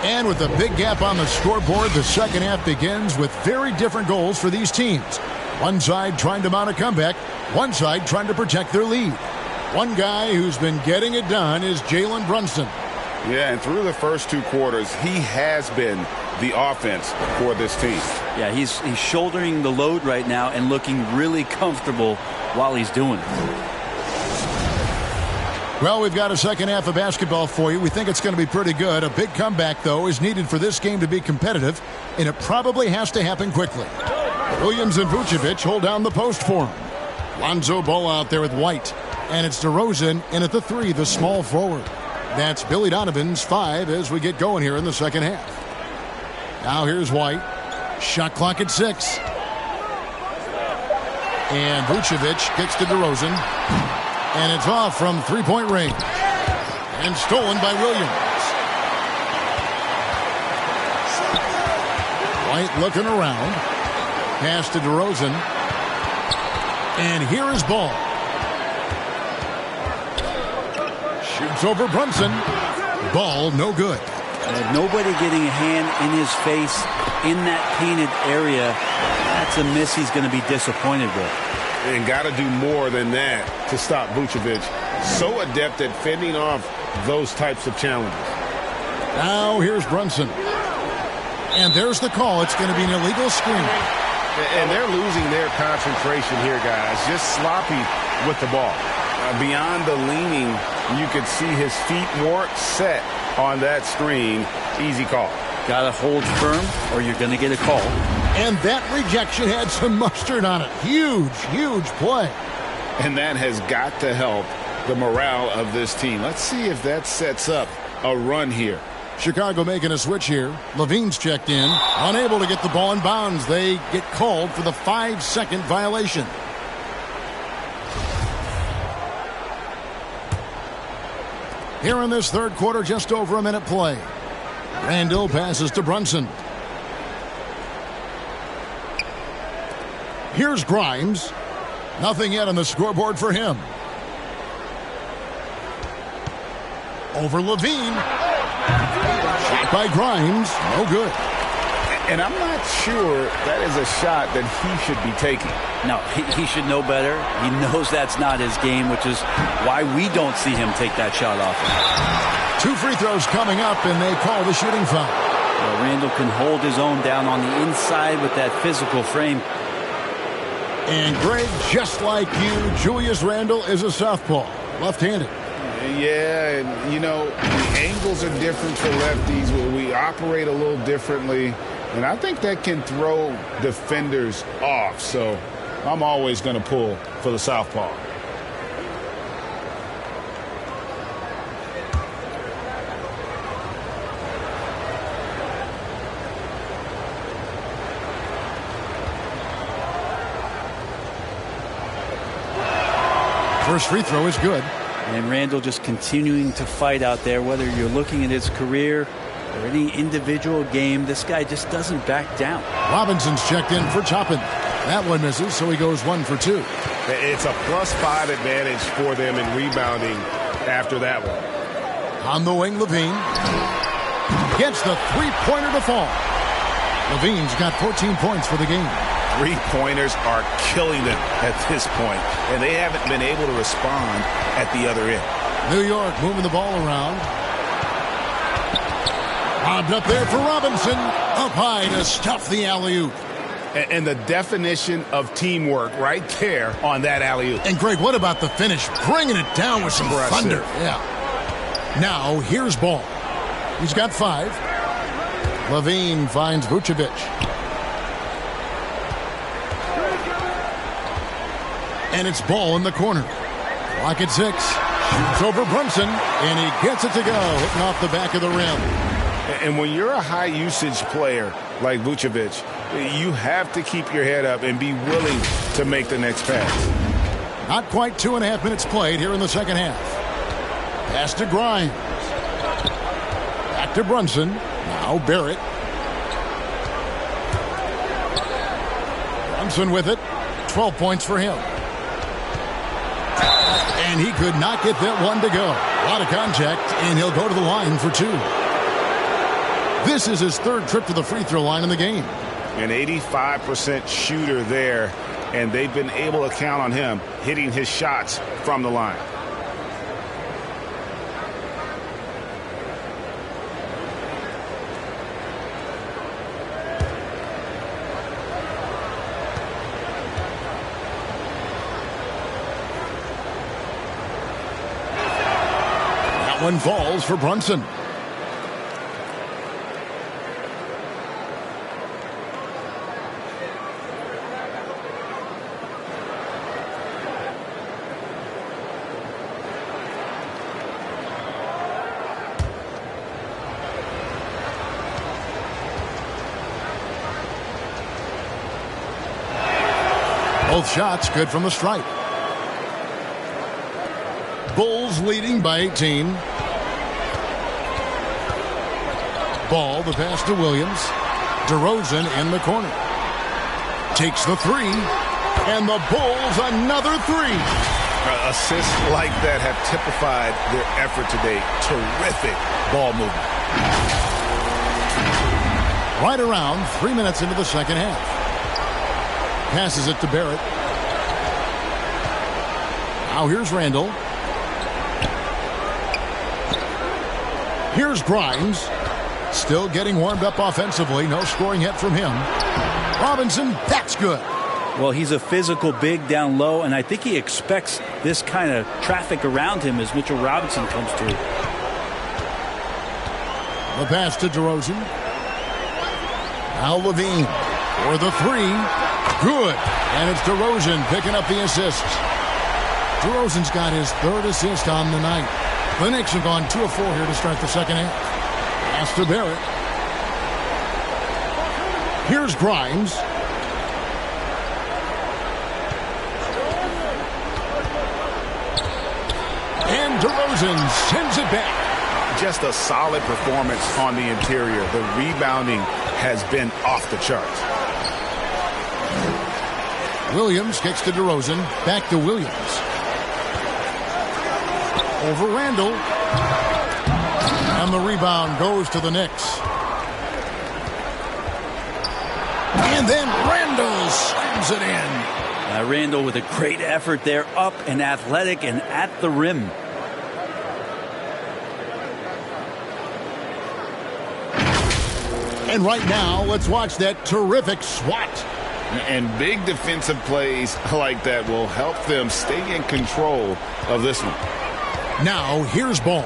And with a big gap on the scoreboard, the second half begins with very different goals for these teams. One side trying to mount a comeback, one side trying to protect their lead. One guy who's been getting it done is Jalen Brunson. Yeah, and through the first 2 quarters, he has been the offense for this team. Yeah, he's shouldering the load right now and looking really comfortable while he's doing it. Well, we've got a second half of basketball for you. We think it's going to be pretty good. A big comeback, though, is needed for this game to be competitive, and it probably has to happen quickly. Williams and Vucevic hold down the post for him. Lonzo Ball out there with White. And it's DeRozan in at the 3, the small forward. That's Billy Donovan's 5 as we get going here in the second half. Now here's White. Shot clock at 6. And Vucevic gets to DeRozan. And it's off from three-point range. And stolen by Williams. White looking around. Pass to DeRozan. And here is Ball. Shoots over Brunson. Ball no good. Nobody getting a hand in his face in that painted area. That's a miss he's going to be disappointed with. and got to do more than that to stop Vucevic. So adept at fending off those types of challenges. Now here's Brunson. And there's the call. It's going to be an illegal screen. And they're losing their concentration here, guys. Just sloppy with the ball. Beyond the leaning, you could see his feet weren't set on that screen. Easy call. Got to hold firm or you're going to get a call. And that rejection had some mustard on it. Huge, huge play. And that has got to help the morale of this team. Let's see if that sets up a run here. Chicago making a switch here. Levine's checked in. Unable to get the ball in bounds. They get called for the 5-second violation. Here in this third quarter, just over a minute play. Randall passes to Brunson. Here's Grimes. Nothing yet on the scoreboard for him. Over Levine. Shot by Grimes. No good. And I'm not sure that is a shot that he should be taking. No, he should know better. He knows that's not his game, which is why we don't see him take that shot off. 2 free throws coming up, and they call the shooting foul. Well, Randall can hold his own down on the inside with that physical frame. And Greg, just like you, Julius Randle is a southpaw, left-handed. Yeah, and, you know, the angles are different for lefties. We operate a little differently, and I think that can throw defenders off. So I'm always going to pull for the southpaw. First free throw is good. And Randall just continuing to fight out there, whether you're looking at his career or any individual game. This guy just doesn't back down. Robinson's checked in for Toppin. That one misses, so he goes 1 for 2. It's a +5 advantage for them in rebounding after that one. On the wing, Levine gets the three-pointer to fall. Levine's got 14 points for the game. Three-pointers are killing them at this point, and they haven't been able to respond at the other end. New York moving the ball around. Lobbed up there for Robinson. Up high to stuff the alley-oop. And the definition of teamwork right there on that alley-oop. And, Greg, what about the finish? Bringing it down with some thunder. Yeah. Now, here's Ball. He's got 5. Levine finds Vucevic. And it's Ball in the corner. Clock at 6. Shoots over Brunson, and he gets it to go, hitting off the back of the rim. And when you're a high-usage player like Vucevic, you have to keep your head up and be willing to make the next pass. Not quite 2.5 minutes played here in the second half. Pass to Grimes. Back to Brunson. Now Barrett. Brunson with it. 12 points for him. And he could not get that one to go. A lot of contact, and he'll go to the line for 2. This is his 3rd trip to the free throw line in the game. An 85% shooter there, and they've been able to count on him hitting his shots from the line. That one falls for Brunson. Both shots good from the stripe. Bulls leading by 18. Ball, the pass to Williams. DeRozan in the corner. Takes the 3. And the Bulls another 3. Assists like that have typified their effort today. Terrific ball movement. Right around 3 minutes into the second half. Passes it to Barrett. Now here's Randall. Here's Grimes. Still getting warmed up offensively. No scoring yet from him. Robinson, that's good. Well, he's a physical big down low, and I think he expects this kind of traffic around him as Mitchell Robinson comes through. The pass to DeRozan. Now Levine for the three. Good. And it's DeRozan picking up the assist. DeRozan's got his third assist on the night. The Knicks have gone 2 of 4 here to start the second half. Pass to Barrett. Here's Grimes. And DeRozan sends it back. Just a solid performance on the interior. The rebounding has been off the charts. Williams kicks to DeRozan. Back to Williams. Over Randall. And the rebound goes to the Knicks. And then Randall slams it in. Randall with a great effort there, up and athletic and at the rim. And right now, let's watch that terrific swat. And big defensive plays like that will help them stay in control of this one. Now, here's Ball.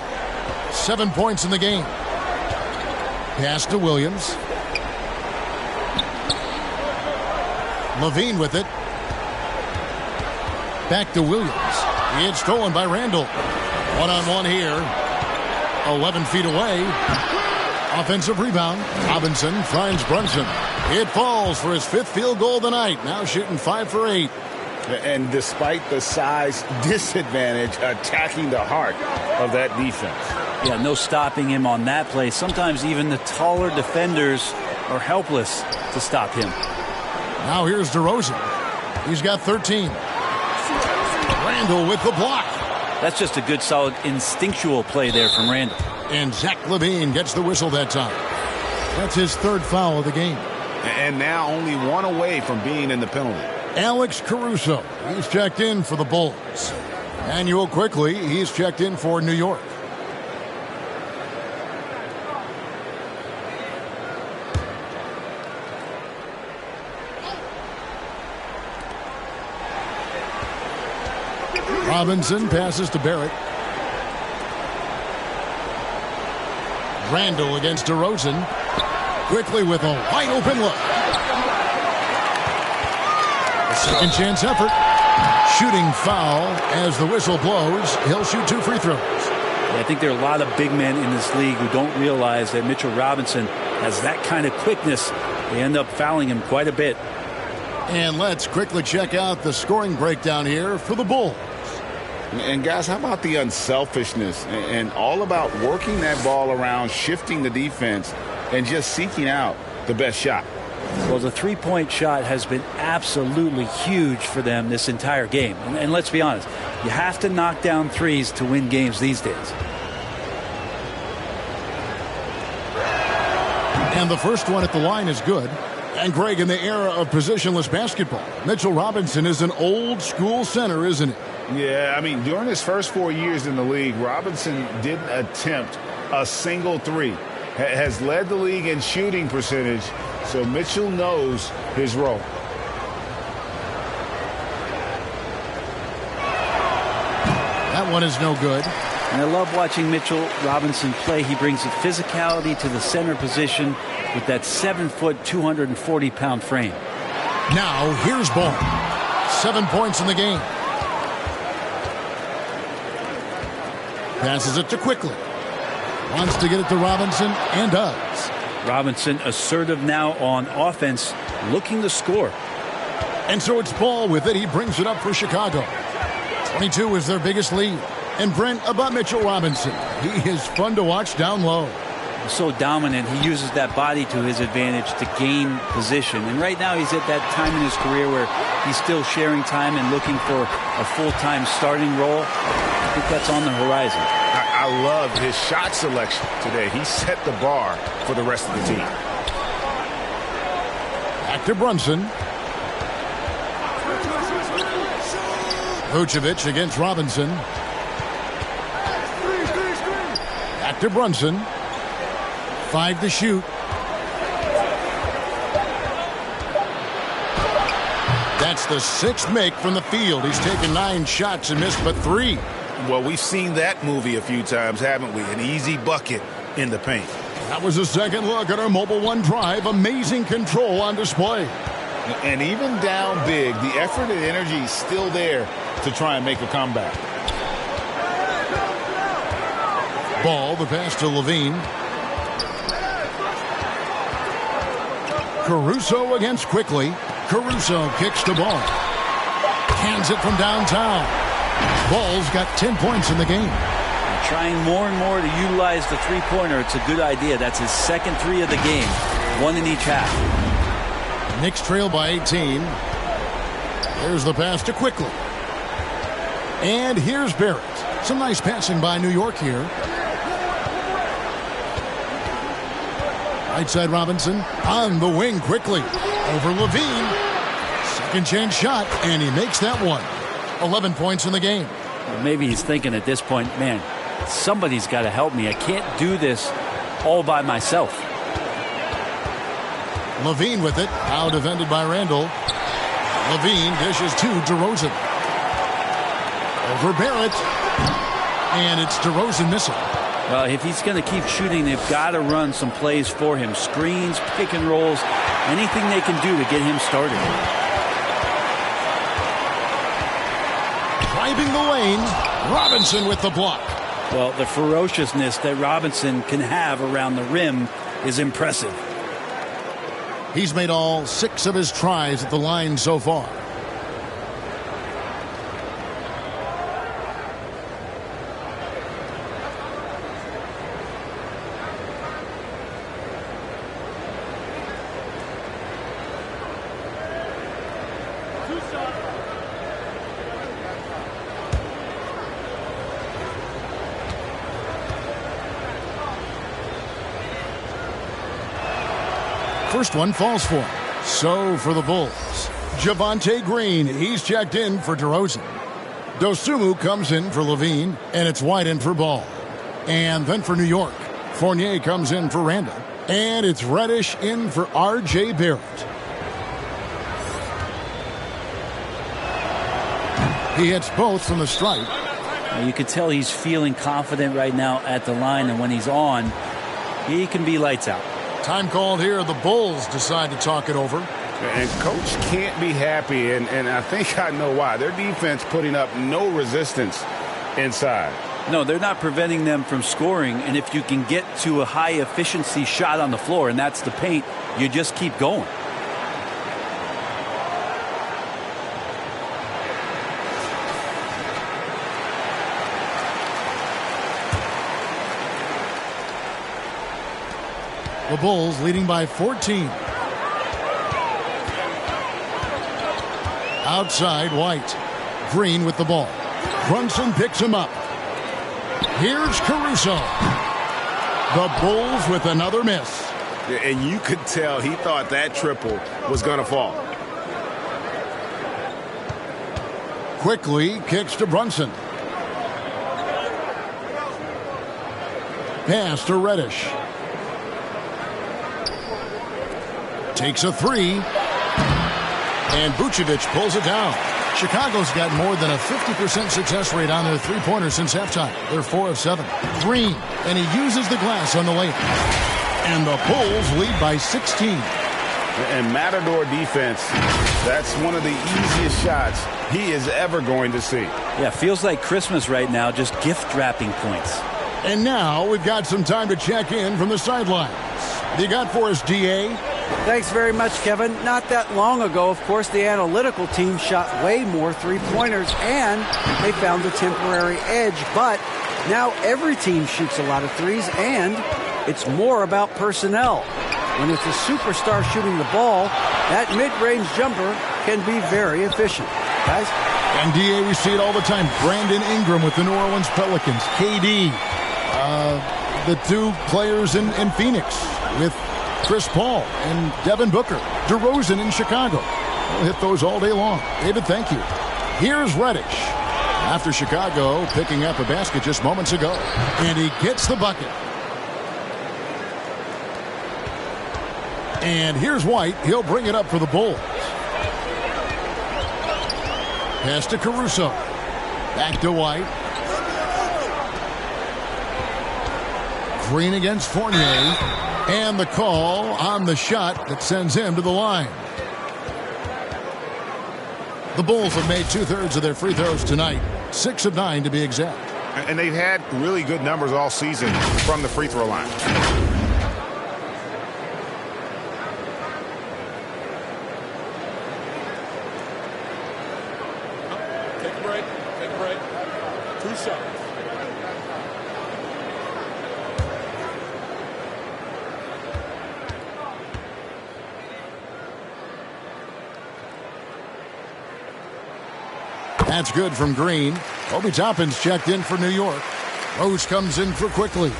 7 points in the game. Pass to Williams. Levine with it. Back to Williams. It's stolen by Randall. One-on-one here. 11 feet away. Offensive rebound. Robinson finds Brunson. It falls for his 5th field goal of the night. Now shooting 5 for 8. And despite the size disadvantage, attacking the heart of that defense. Yeah, no stopping him on that play. Sometimes even the taller defenders are helpless to stop him. Now here's DeRozan. He's got 13. Randall with the block. That's just a good, solid, instinctual play there from Randall. And Zach LaVine gets the whistle that time. That's his 3rd foul of the game. And now only 1 away from being in the penalty. Alex Caruso, he's checked in for the Bulls. Manuel Quickly, he's checked in for New York. Robinson passes to Barrett. Randall against DeRozan. Quickly with a wide open look. A second chance effort. Shooting foul as the whistle blows. He'll shoot 2 free throws. I think there are a lot of big men in this league who don't realize that Mitchell Robinson has that kind of quickness. They end up fouling him quite a bit. And let's quickly check out the scoring breakdown here for the Bulls. And guys, how about the unselfishness and all about working that ball around, shifting the defense, and just seeking out the best shot? Well, the three-point shot has been absolutely huge for them this entire game. And let's be honest, you have to knock down threes to win games these days. And the first one at the line is good. And Greg, in the era of positionless basketball, Mitchell Robinson is an old-school center, isn't he? Yeah, I mean, during his first 4 years in the league, Robinson didn't attempt a single three. Has led the league in shooting percentage, so Mitchell knows his role. That one is no good. And I love watching Mitchell Robinson play. He brings the physicality to the center position with that 7-foot, 240-pound frame. Now, here's Ball. 7 points in the game. Passes it to Quickly. Wants to get it to Robinson, and does. Robinson assertive now on offense, looking to score. And so it's Ball with it. He brings it up for Chicago. 22 is their biggest lead. And Brent, about Mitchell Robinson, he is fun to watch down low. So dominant. He uses that body to his advantage to gain position. And right now he's at that time in his career where he's still sharing time and looking for a full-time starting role. I think that's on the horizon. I love his shot selection today. He set the bar for the rest of the team. Back to Brunson. Vucevic against Robinson. Back to Brunson. 5 to shoot. That's the 6th make from the field. He's taken 9 shots and missed but 3. Well, we've seen that movie a few times, haven't we? An easy bucket in the paint. That was a second look at our Mobile One drive. Amazing control on display. And even down big, the effort and energy is still there to try and make a comeback. Ball, the pass to Levine. Caruso against Quickly. Caruso kicks the ball. Hands it from downtown. Ball's got 10 points in the game. Trying more and more to utilize the three-pointer. It's a good idea. That's his second 3 of the game. 1 in each half. Knicks trail by 18. There's the pass to Quickly. And here's Barrett. Some nice passing by New York here. Right side Robinson. On the wing Quickly. Over Levine. Second chance shot. And he makes that one. 11 points in the game. Well, maybe he's thinking at this point, man, somebody's got to help me. I can't do this all by myself. Levine with it. Now defended by Randall. Levine dishes to DeRozan. Over Barrett. And it's DeRozan missing. Well, if he's going to keep shooting, they've got to run some plays for him. Screens, pick and rolls, anything they can do to get him started. Driving the lane. Robinson with the block. Well, the ferociousness that Robinson can have around the rim is impressive. He's made all 6 of his tries at the line so far. First one falls for him. So for the Bulls, Javonte Green. He's checked in for DeRozan. Dosunmu comes in for Levine, and it's White in for Ball. And then for New York, Fournier comes in for Randall. And it's Reddish in for R.J. Barrett. He hits both from the stripe. You can tell he's feeling confident right now at the line, and when he's on, he can be lights out. Time called here. The Bulls decide to talk it over. And Coach can't be happy, and I think I know why. Their defense putting up no resistance inside. No, they're not preventing them from scoring, and if you can get to a high-efficiency shot on the floor, and that's the paint, you just keep going. The Bulls leading by 14. Outside, White. Green with the ball. Brunson picks him up. Here's Caruso. The Bulls with another miss. And you could tell he thought that triple was going to fall. Quickly kicks to Brunson. Pass to Reddish. Takes a 3. And Vucevic pulls it down. Chicago's got more than a 50% success rate on their three-pointers since halftime. They're 4 of 7. Green, and he uses the glass on the layup. And the Bulls lead by 16. And Matador defense, that's one of the easiest shots he is ever going to see. Yeah, feels like Christmas right now, just gift wrapping points. And now we've got some time to check in from the sidelines. What do you got for us, D.A.? Thanks very much, Kevin. Not that long ago, of course, the analytical team shot way more three-pointers, and they found a temporary edge. But now every team shoots a lot of threes, and it's more about personnel. When it's a superstar shooting the ball, that mid-range jumper can be very efficient. Guys? And, D.A., we see it all the time. Brandon Ingram with the New Orleans Pelicans. KD, the 2 players in Phoenix with Chris Paul and Devin Booker. DeRozan in Chicago. We'll hit those all day long. David, thank you. Here's Reddish. after Chicago picking up a basket just moments ago. And he gets the bucket. And here's White. He'll bring it up for the Bulls. Pass to Caruso. Back to White. Green against Fournier. And the call on the shot that sends him to the line. The Bulls have made 2/3 of their free throws tonight. 6 of 9 to be exact. And they've had really good numbers all season from the free throw line. Take a break. Take a break. 2 shots. That's good from Green. Obi Toppin's checked in for New York. Rose comes in for Quickly.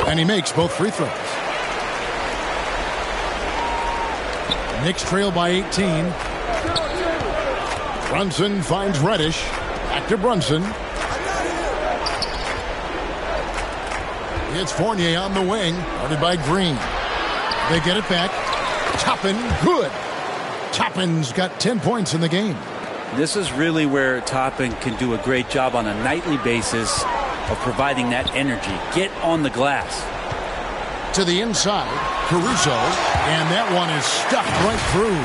And he makes both free throws. Knicks trail by 18. Brunson finds Reddish. Back to Brunson. It's Fournier on the wing. Guarded by Green. They get it back. Toppin, good. Toppin's got 10 points in the game. This is really where Toppin can do a great job on a nightly basis of providing that energy. Get on the glass. To the inside, Caruso. And that one is stuffed right through.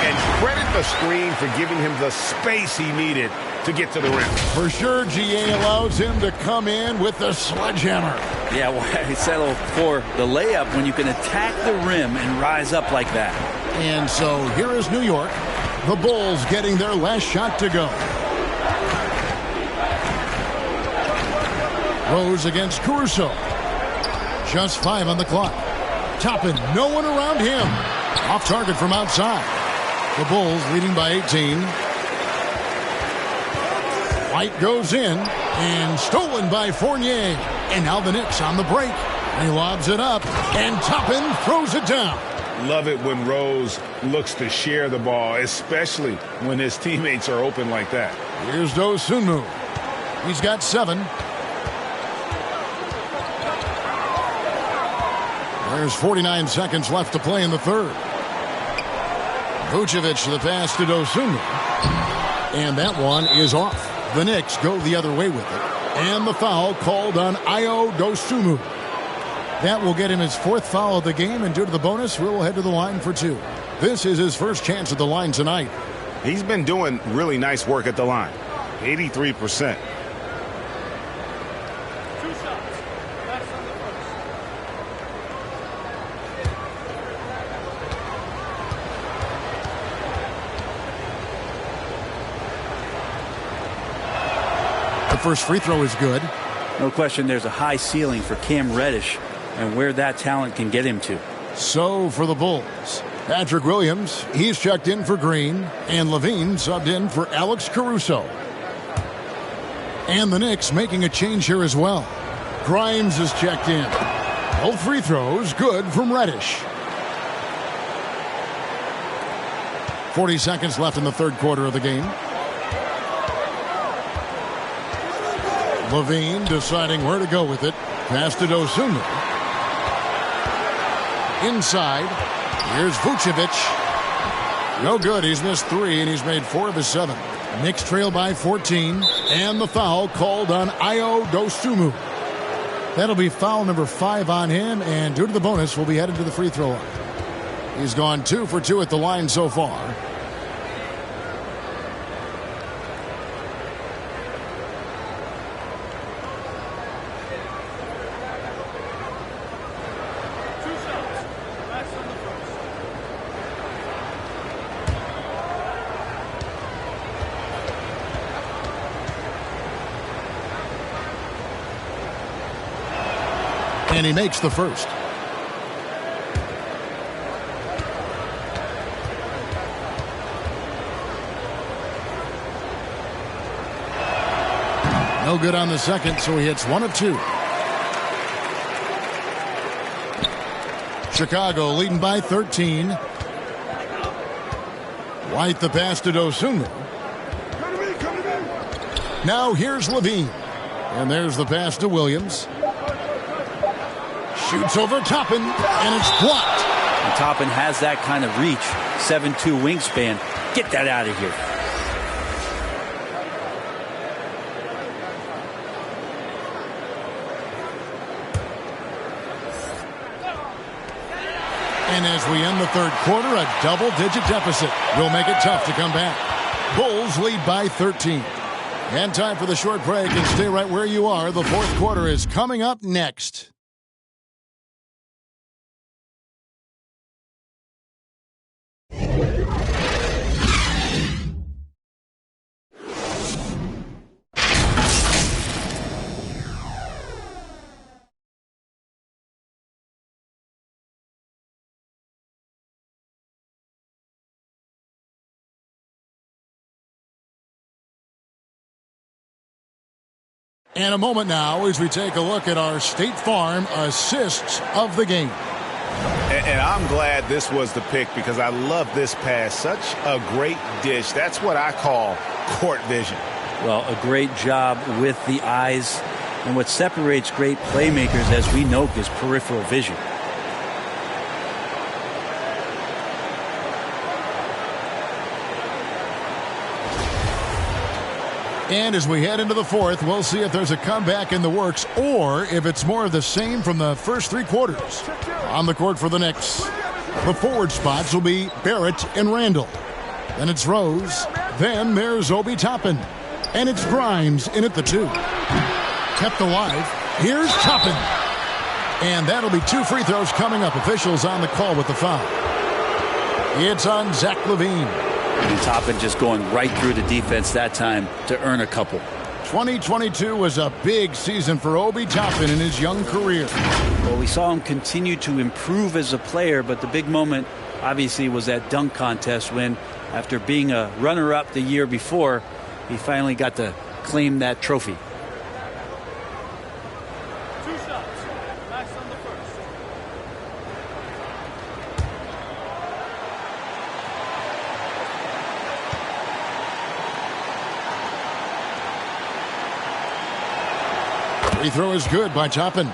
And credit the screen for giving him the space he needed to get to the rim. For sure, GA allows him to come in with the sledgehammer. Yeah, why settle for the layup when you can attack the rim and rise up like that? And so here is New York. The Bulls getting their last shot to go. Rose against Caruso. Just 5 on the clock. Toppin, no one around him. Off target from outside. The Bulls leading by 18. White goes in and stolen by Fournier. And now the Knicks on the break. He lobs it up and Toppin throws it down. Love it when Rose looks to share the ball, especially when his teammates are open like that. Here's Dosunmu. He's got 7. There's 49 seconds left to play in the third. Vucevic the pass to Dosunmu. And that one is off. The Knicks go the other way with it. And the foul called on Ayo Dosunmu. That will get him his 4th foul of the game, and due to the bonus, we'll head to the line for 2. This is his first chance at the line tonight. He's been doing really nice work at the line. 83%. The first free throw is good. No question there's a high ceiling for Cam Reddish and where that talent can get him to. So for the Bulls, Patrick Williams, he's checked in for Green, and Levine subbed in for Alex Caruso. And the Knicks making a change here as well. Grimes is checked in. Both free throws good from Reddish. 40 seconds left in the third quarter of the game. Levine deciding where to go with it. Pass to Dosunmu. Inside. Here's Vucevic. No good. He's missed 3, and he's made 4 of his 7. Knicks trail by 14. And the foul called on Ayo Dosunmu. That'll be foul number 5 on him, and due to the bonus, we'll be headed to the free throw line. He's gone 2 for 2 at the line so far. And he makes the first. No good on the second, so he hits 1 of 2. Chicago leading by 13. White the pass to Dosunmu. Now here's Levine. And there's the pass to Williams. Shoots over Toppin, and it's blocked. And Toppin has that kind of reach. 7'2" wingspan. Get that out of here. And as we end the third quarter, a double-digit deficit will make it tough to come back. Bulls lead by 13. And time for the short break, and stay right where you are. The fourth quarter is coming up next. And a moment now as we take a look at our State Farm assists of the game. And I'm glad this was the pick because I love this pass. Such a great dish. That's what I call court vision. Well, a great job with the eyes. And what separates great playmakers, as we know, is peripheral vision. And as we head into the fourth, we'll see if there's a comeback in the works or if it's more of the same from the first 3 quarters. On the court for the Knicks, the forward spots will be Barrett and Randall. Then it's Rose. Then there's Obi Toppin. And it's Grimes in at the 2. Kept alive. Here's Toppin. And that'll be 2 free throws coming up. Officials on the call with the foul. It's on Zach LaVine. And Toppin just going right through the defense that time to earn a couple. 2022 was a big season for Obi Toppin in his young career. Well, we saw him continue to improve as a player, but the big moment obviously was that dunk contest when, after being a runner-up the year before, he finally got to claim that trophy. Free throw is good by Toppin.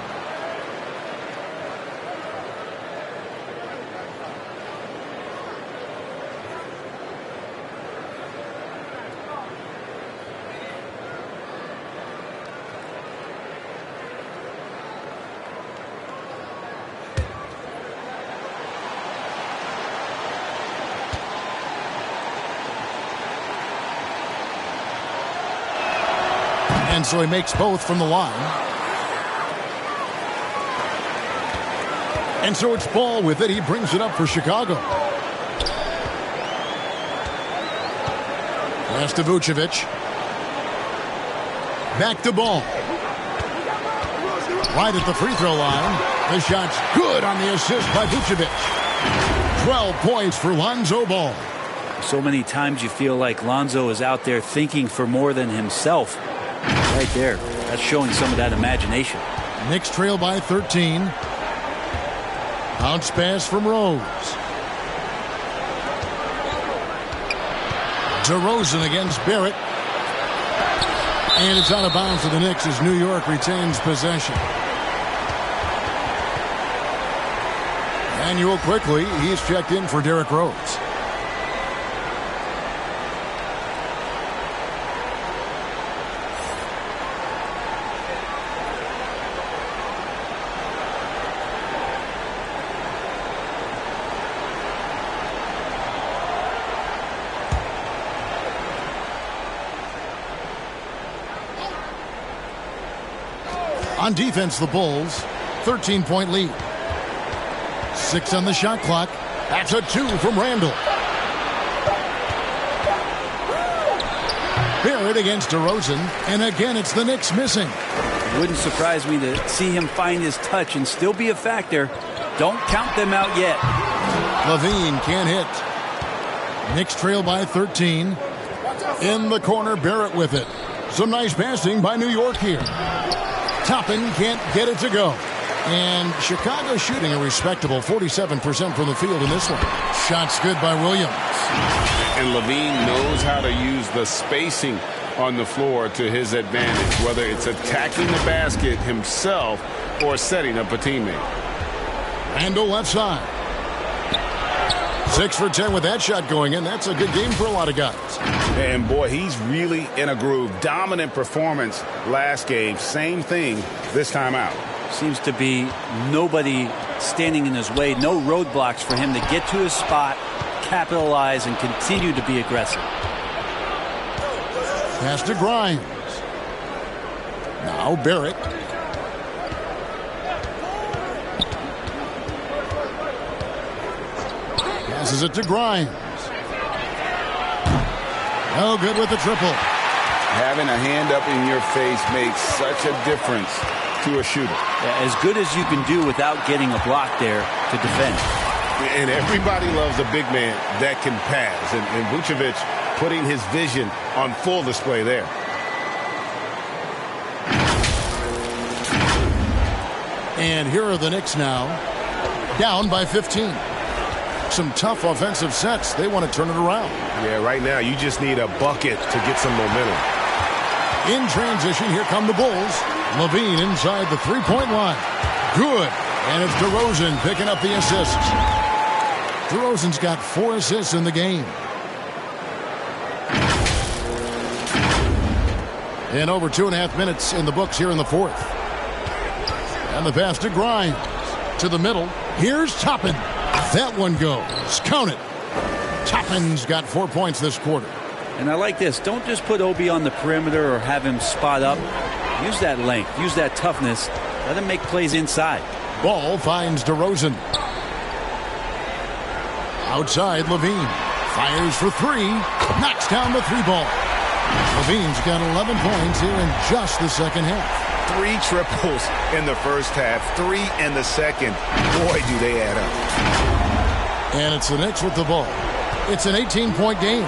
And so he makes both from the line. And so it's Ball with it. He brings it up for Chicago. Pass to Vucevic. Back to Ball. Right at the free throw line. The shot's good on the assist by Vucevic. 12 points for Lonzo Ball. So many times you feel like Lonzo is out there thinking for more than himself. Right there. That's showing some of that imagination. Knicks trail by 13. Bounce pass from Rose. DeRozan against Barrett. And it's out of bounds for the Knicks as New York retains possession. Manuel quickly. He's checked in for Derrick Rose. On defense, the Bulls, 13-point lead. 6 on the shot clock. That's a 2 from Randall. Barrett against DeRozan, and again it's the Knicks missing. It wouldn't surprise me to see him find his touch and still be a factor. Don't count them out yet. LaVine can't hit. Knicks trail by 13. In the corner, Barrett with it. Some nice passing by New York here. Toppin can't get it to go. And Chicago shooting a respectable 47% from the field in this one. Shot's good by Williams. And Levine knows how to use the spacing on the floor to his advantage, whether it's attacking the basket himself or setting up a teammate. Randall left side. 6 for 10 with that shot going in. That's a good game for a lot of guys. And boy, he's really in a groove. Dominant performance last game. Same thing this time out. Seems to be nobody standing in his way. No roadblocks for him to get to his spot, capitalize, and continue to be aggressive. Pass to Grimes. Now Barrett. Passes it to Grimes. No good with the triple. Having a hand up in your face makes such a difference to a shooter. Yeah, as good as you can do without getting a block there to defend. And everybody loves a big man that can pass. And Vucevic putting his vision on full display there. And here are the Knicks now, down by 15. Some tough offensive sets. They want to turn it around. Yeah, right now you just need a bucket to get some momentum. In transition, here come the Bulls. Levine inside the three-point line. Good. And it's DeRozan picking up the assists. DeRozan's got 4 assists in the game. And over 2.5 minutes in the books here in the fourth. And the pass to Grimes. To the middle. Here's Toppin. That one goes. Count it. Toppin's got 4 points this quarter. And I like this. Don't just put Obi on the perimeter or have him spot up. Use that length. Use that toughness. Let him make plays inside. Ball finds DeRozan. Outside, Levine. Fires for 3. Knocks down the 3-ball. Levine's got 11 points here in just the second half. 3 triples in the first half. 3 in the second. Boy, do they add up. And it's the Knicks with the ball. It's an 18-point game.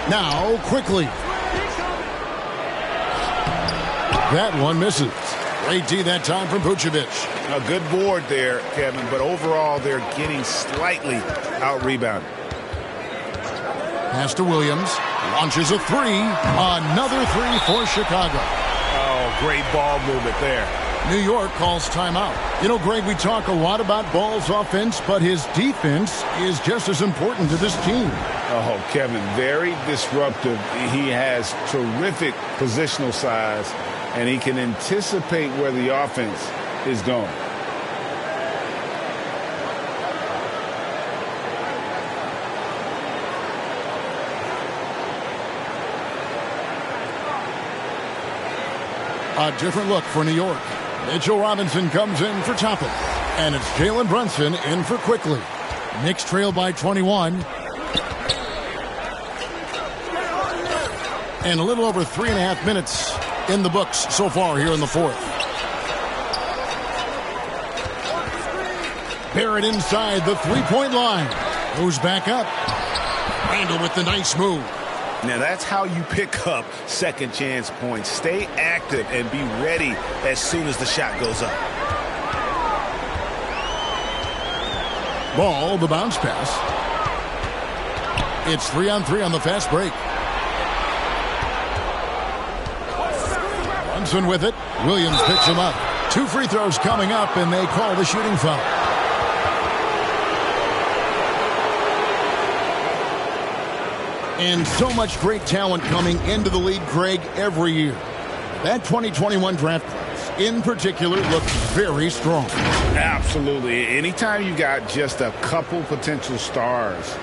Now, quickly. That one misses. Great D that time from Vucevic. A good board there, Kevin, but overall they're getting slightly out-rebounded. Pass to Williams. Launches a 3. Another 3 for Chicago. Oh, great ball movement there. New York calls timeout. You know, Greg, we talk a lot about Ball's offense, but his defense is just as important to this team. Oh, Kevin, very disruptive. He has terrific positional size, and he can anticipate where the offense is going. A different look for New York. Mitchell Robinson comes in for Toppin. And it's Jalen Brunson in for Quickly. Knicks trail by 21. And a little over 3.5 minutes in the books so far here in the fourth. Barrett inside the three-point line. Goes back up. Randall with the nice move. Now that's how you pick up second chance points. Stay active and be ready as soon as the shot goes up. Ball, the bounce pass. It's 3-on-3 on the fast break. Brunson with it. Williams picks him up. 2 free throws coming up, and they call the shooting foul. And so much great talent coming into the league, Greg, every year. That 2021 draft class, in particular, looks very strong. Absolutely. Anytime you got just a couple potential stars,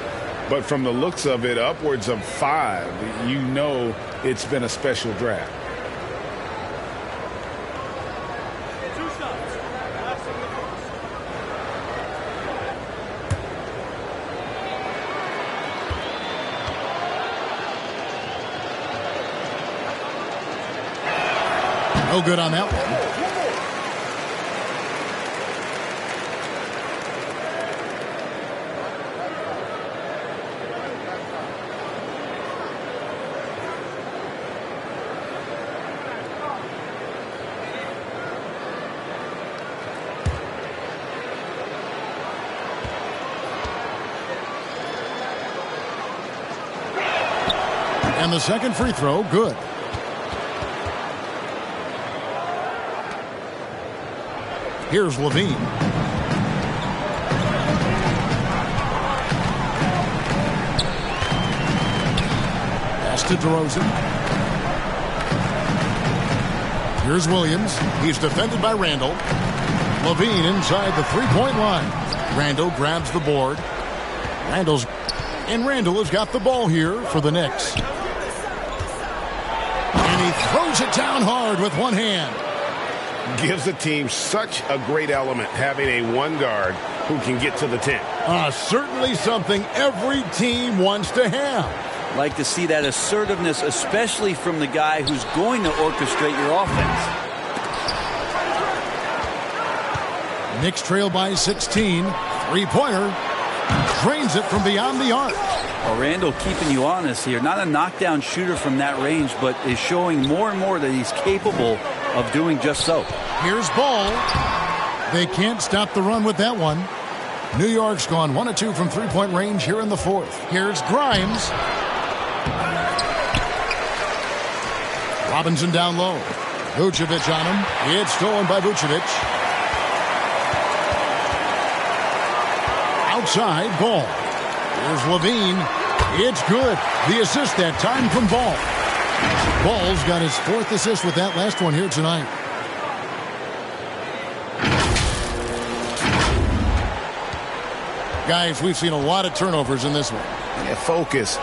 but from the looks of it, upwards of 5, you know it's been a special draft. No good on that one. And the second free throw, good. Here's Levine. Pass to DeRozan. Here's Williams. He's defended by Randall. Levine inside the three-point line. Randall grabs the board. Randall has got the ball here for the Knicks. And he throws it down hard with one hand. Gives the team such a great element having a one guard who can get to the 10. Certainly something every team wants to have. Like to see that assertiveness, especially from the guy who's going to orchestrate your offense. Knicks trail by 16. Three-pointer. Drains it from beyond the arc. Well, Randall keeping you honest here. Not a knockdown shooter from that range, but is showing more and more that he's capable of doing just so. Here's Ball. They can't stop the run with that one. New York's gone 1 of 2 from three-point range here in the fourth. Here's Grimes. Robinson down low. Vucevic on him. It's stolen by Vucevic. Outside, Ball. Here's Levine. It's good. The assist that time from Ball. Ball's got his fourth assist with that last one here tonight. Guys, we've seen a lot of turnovers in this one. Yeah, focus.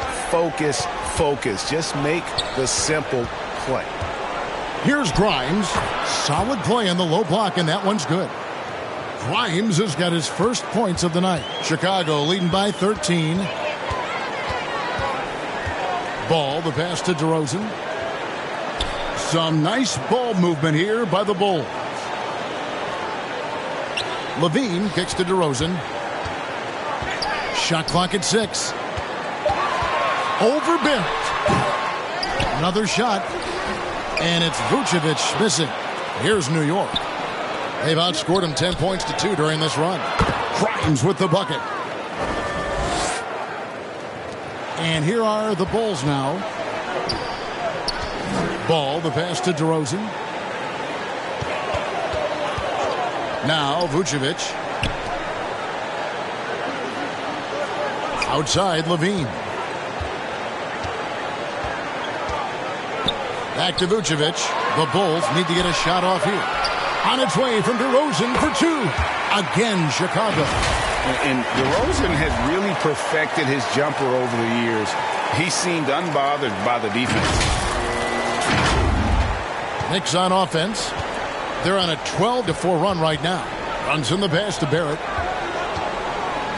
Just make the simple play. Here's Grimes. Solid play on the low block, and that one's good. Grimes has got his first points of the night. Chicago leading by 13. Ball, the pass to DeRozan. Some nice ball movement here by the Bulls. Levine kicks to DeRozan. Shot clock at 6. Over Barrett. Another shot. And it's Vucevic missing. Here's New York. They've outscored him 10 points to 2 during this run. Grimes with the bucket. And here are the Bulls now. Ball, the pass to DeRozan. Now Vucevic. Outside, Levine. Back to Vucevic. The Bulls need to get a shot off here. On its way from DeRozan for 2. Again, Chicago. And DeRozan has really perfected his jumper over the years. He seemed unbothered by the defense. Knicks on offense. They're on a 12-4 run right now. Runs in the pass to Barrett.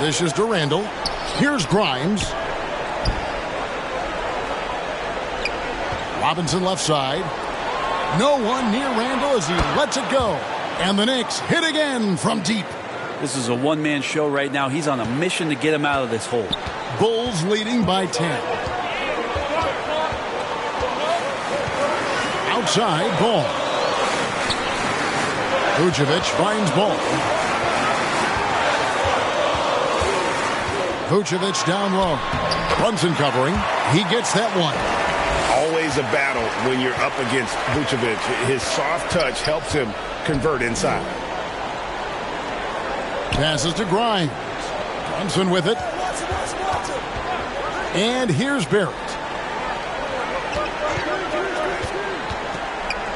Dishes to Randall. Here's Grimes. Robinson left side. No one near Randall as he lets it go. And the Knicks hit again from deep. This is a one-man show right now. He's on a mission to get him out of this hole. Bulls leading by 10. Outside, Ball. Vucevic finds Ball. Vucevic down low. Brunson covering. He gets that one. Always a battle when you're up against Vucevic. His soft touch helps him convert inside. Passes to Grimes. Brunson with it. And here's Barrett.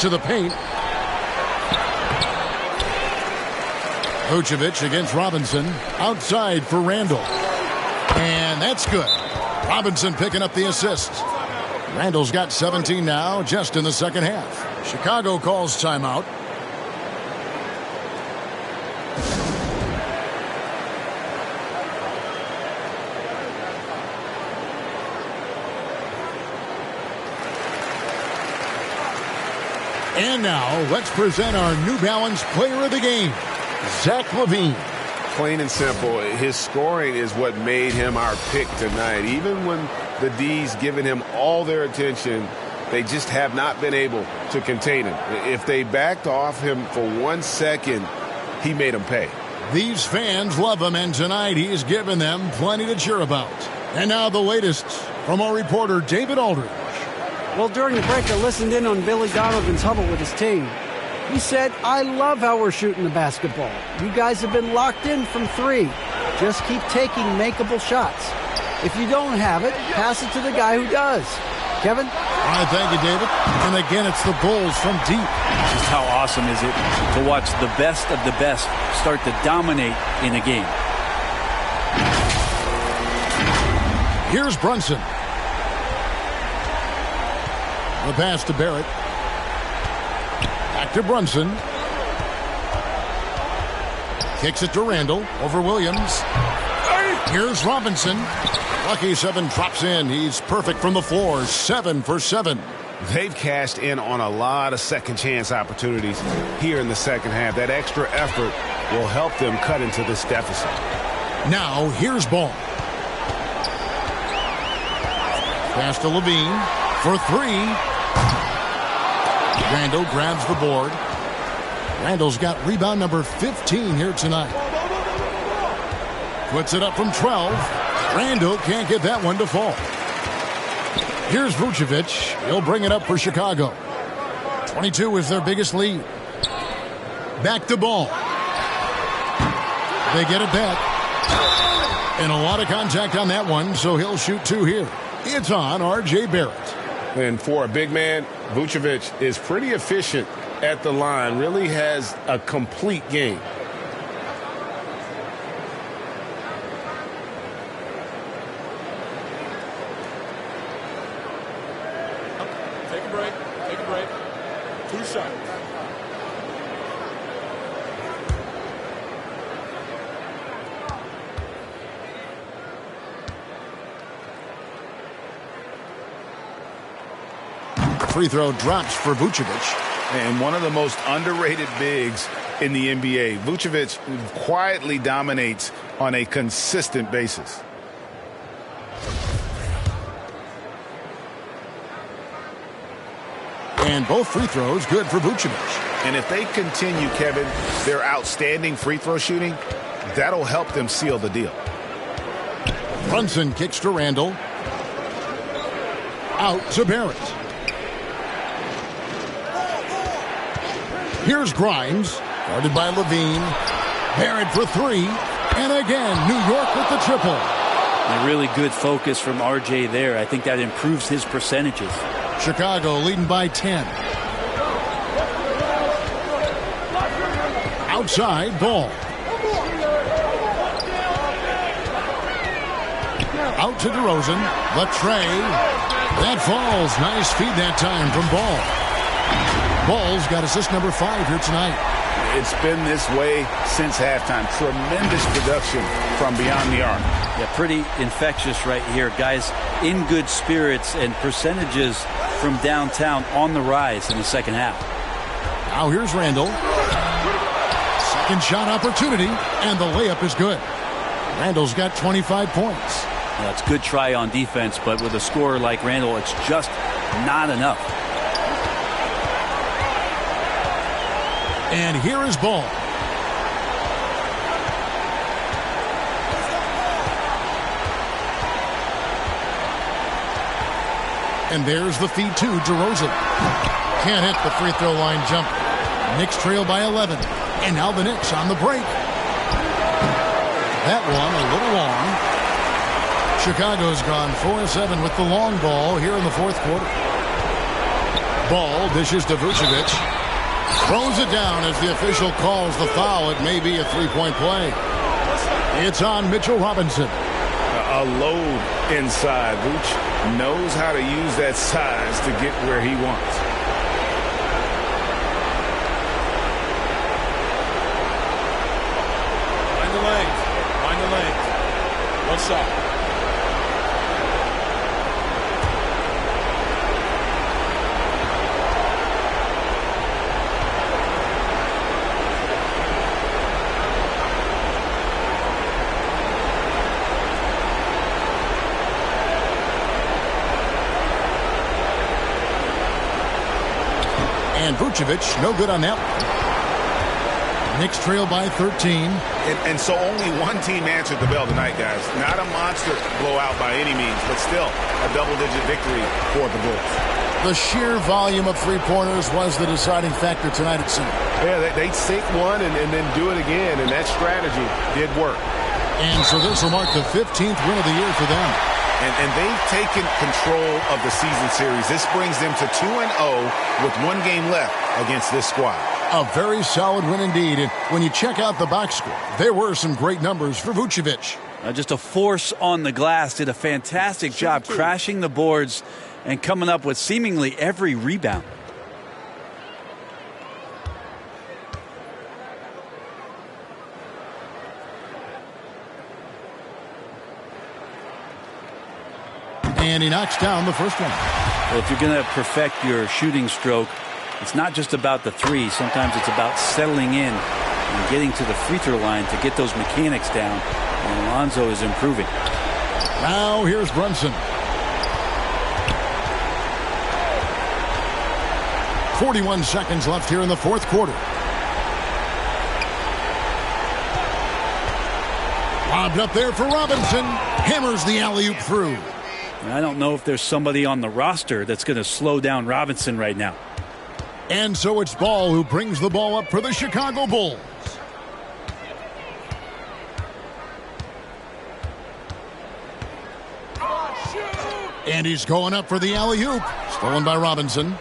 To the paint. Vucevic against Robinson. Outside for Randall. And that's good. Robinson picking up the assist. Randall's got 17 now, just in the second half. Chicago calls timeout. And now, let's present our New Balance Player of the Game, Zach LaVine. Plain and simple, his scoring is what made him our pick tonight. Even when the D's giving him all their attention, they just have not been able to contain him. If they backed off him for 1 second, he made them pay. These fans love him, and tonight he's given them plenty to cheer about. And now the latest from our reporter, David Aldridge. Well, during the break, I listened in on Billy Donovan's huddle with his team. He said, I love how we're shooting the basketball. You guys have been locked in from 3. Just keep taking makeable shots. If you don't have it, pass it to the guy who does. Kevin? All right, thank you, David. And again, it's the Bulls from deep. Just how awesome is it to watch the best of the best start to dominate in a game. Here's Brunson. The pass to Barrett. Back to Brunson. Kicks it to Randall over Williams. Here's Robinson. Lucky 7 drops in. He's perfect from the floor. 7 for 7. They've cashed in on a lot of second chance opportunities here in the second half. That extra effort will help them cut into this deficit. Now here's Ball. Pass to Levine for 3. Randall grabs the board. Randall's got rebound number 15 here tonight. Puts it up from 12. Randall can't get that one to fall. Here's Vucevic. He'll bring it up for Chicago. 22 is their biggest lead. Back to Ball. They get it back. And a lot of contact on that one, so he'll shoot 2 here. It's on R.J. Barrett. And for a big man, Vucevic is pretty efficient at the line. Really has a complete game. Take a break. Take a break. 2 shots. Free throw drops for Vucevic. And one of the most underrated bigs in the NBA. Vucevic quietly dominates on a consistent basis. And both free throws good for Vucevic. And if they continue, Kevin, their outstanding free throw shooting, that'll help them seal the deal. Brunson kicks to Randall. Out to Barrett. Here's Grimes, guarded by Levine. Barrett for 3. And again, New York with the triple. A really good focus from RJ there. I think that improves his percentages. Chicago leading by 10. Outside, Ball. Out to DeRozan. The tray. That falls. Nice feed that time from Ball. Ball's got assist number 5 here tonight. It's been this way since halftime. Tremendous production from beyond the arc. Yeah, pretty infectious right here. Guys in good spirits and percentages from downtown on the rise in the second half. Now here's Randall. Second shot opportunity, and the layup is good. Randall's got 25 points. Yeah, it's a good try on defense, but with a scorer like Randall, it's just not enough. And here is Ball. And there's the feed to DeRozan. Can't hit the free throw line jumper. Knicks trail by 11. And now the Knicks on the break. That one a little long. Chicago's gone 4-7 with the long ball here in the fourth quarter. Ball dishes to Vucevic. Throws it down as the official calls the foul. It may be a three-point play. It's on Mitchell Robinson. A load inside. Vooch knows how to use that size to get where he wants. Find the lanes. Find the lanes. One shot. And Vucevic, no good on that one. Knicks trail by 13. And so only one team answered the bell tonight, guys. Not a monster blowout by any means, but still a double-digit victory for the Bulls. The sheer volume of three-pointers was the deciding factor tonight, it seemed. Yeah, they'd sink one and then do it again, and that strategy did work. And so this will mark the 15th win of the year for them. And they've taken control of the season series. This brings them to 2-0 with one game left against this squad. A very solid win indeed. And when you check out the box score, there were some great numbers for Vucevic. Just a force on the glass. Did a fantastic job crashing the boards and coming up with seemingly every rebound. And he knocks down the first one. Well, if you're going to perfect your shooting stroke, it's not just about the three. Sometimes it's about settling in and getting to the free throw line to get those mechanics down. And Alonzo is improving. Now here's Brunson. 41 seconds left here in the fourth quarter. Lobbed up there for Robinson. Hammers the alley-oop through. And I don't know if there's somebody on the roster that's going to slow down Robinson right now. And so it's Ball who brings the ball up for the Chicago Bulls. And he's going up for the alley-oop. Stolen by Robinson.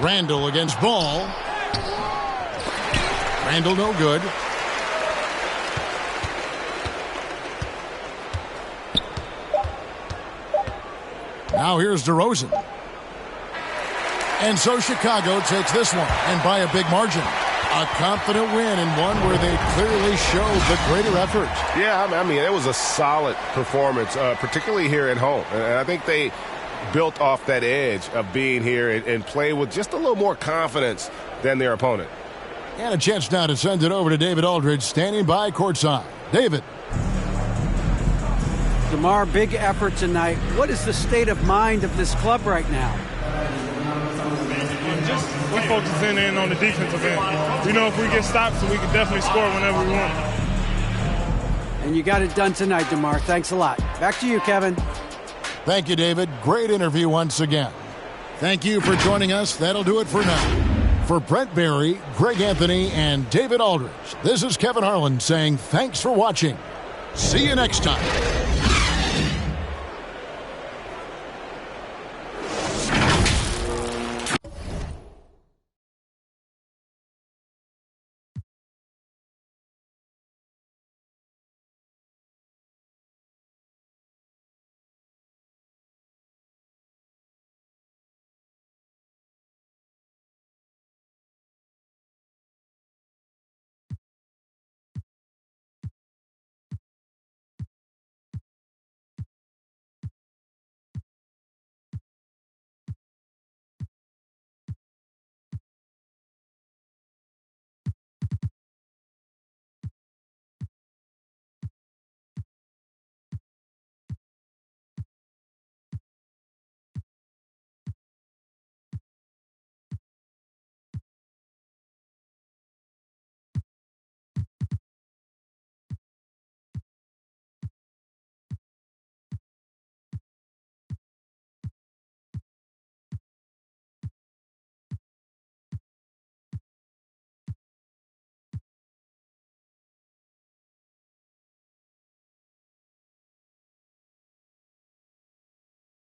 Randall against Ball. Randall no good. Now here's DeRozan. And so Chicago takes this one, and by a big margin. A confident win, and one where they clearly showed the greater effort. Yeah, I mean, it was a solid performance, particularly here at home. And I think they built off that edge of being here and play with just a little more confidence than their opponent. And a chance now to send it over to David Aldridge, standing by courtside. David. DeMar, big effort tonight. What is the state of mind of this club right now? We're focusing in on the defensive end. We know if we get stops, we can definitely score whenever we want. And you got it done tonight, DeMar. Thanks a lot. Back to you, Kevin. Thank you, David. Great interview once again. Thank you for joining us. That'll do it for now. For Brent Barry, Greg Anthony, and David Aldridge, this is Kevin Harlan saying thanks for watching. See you next time.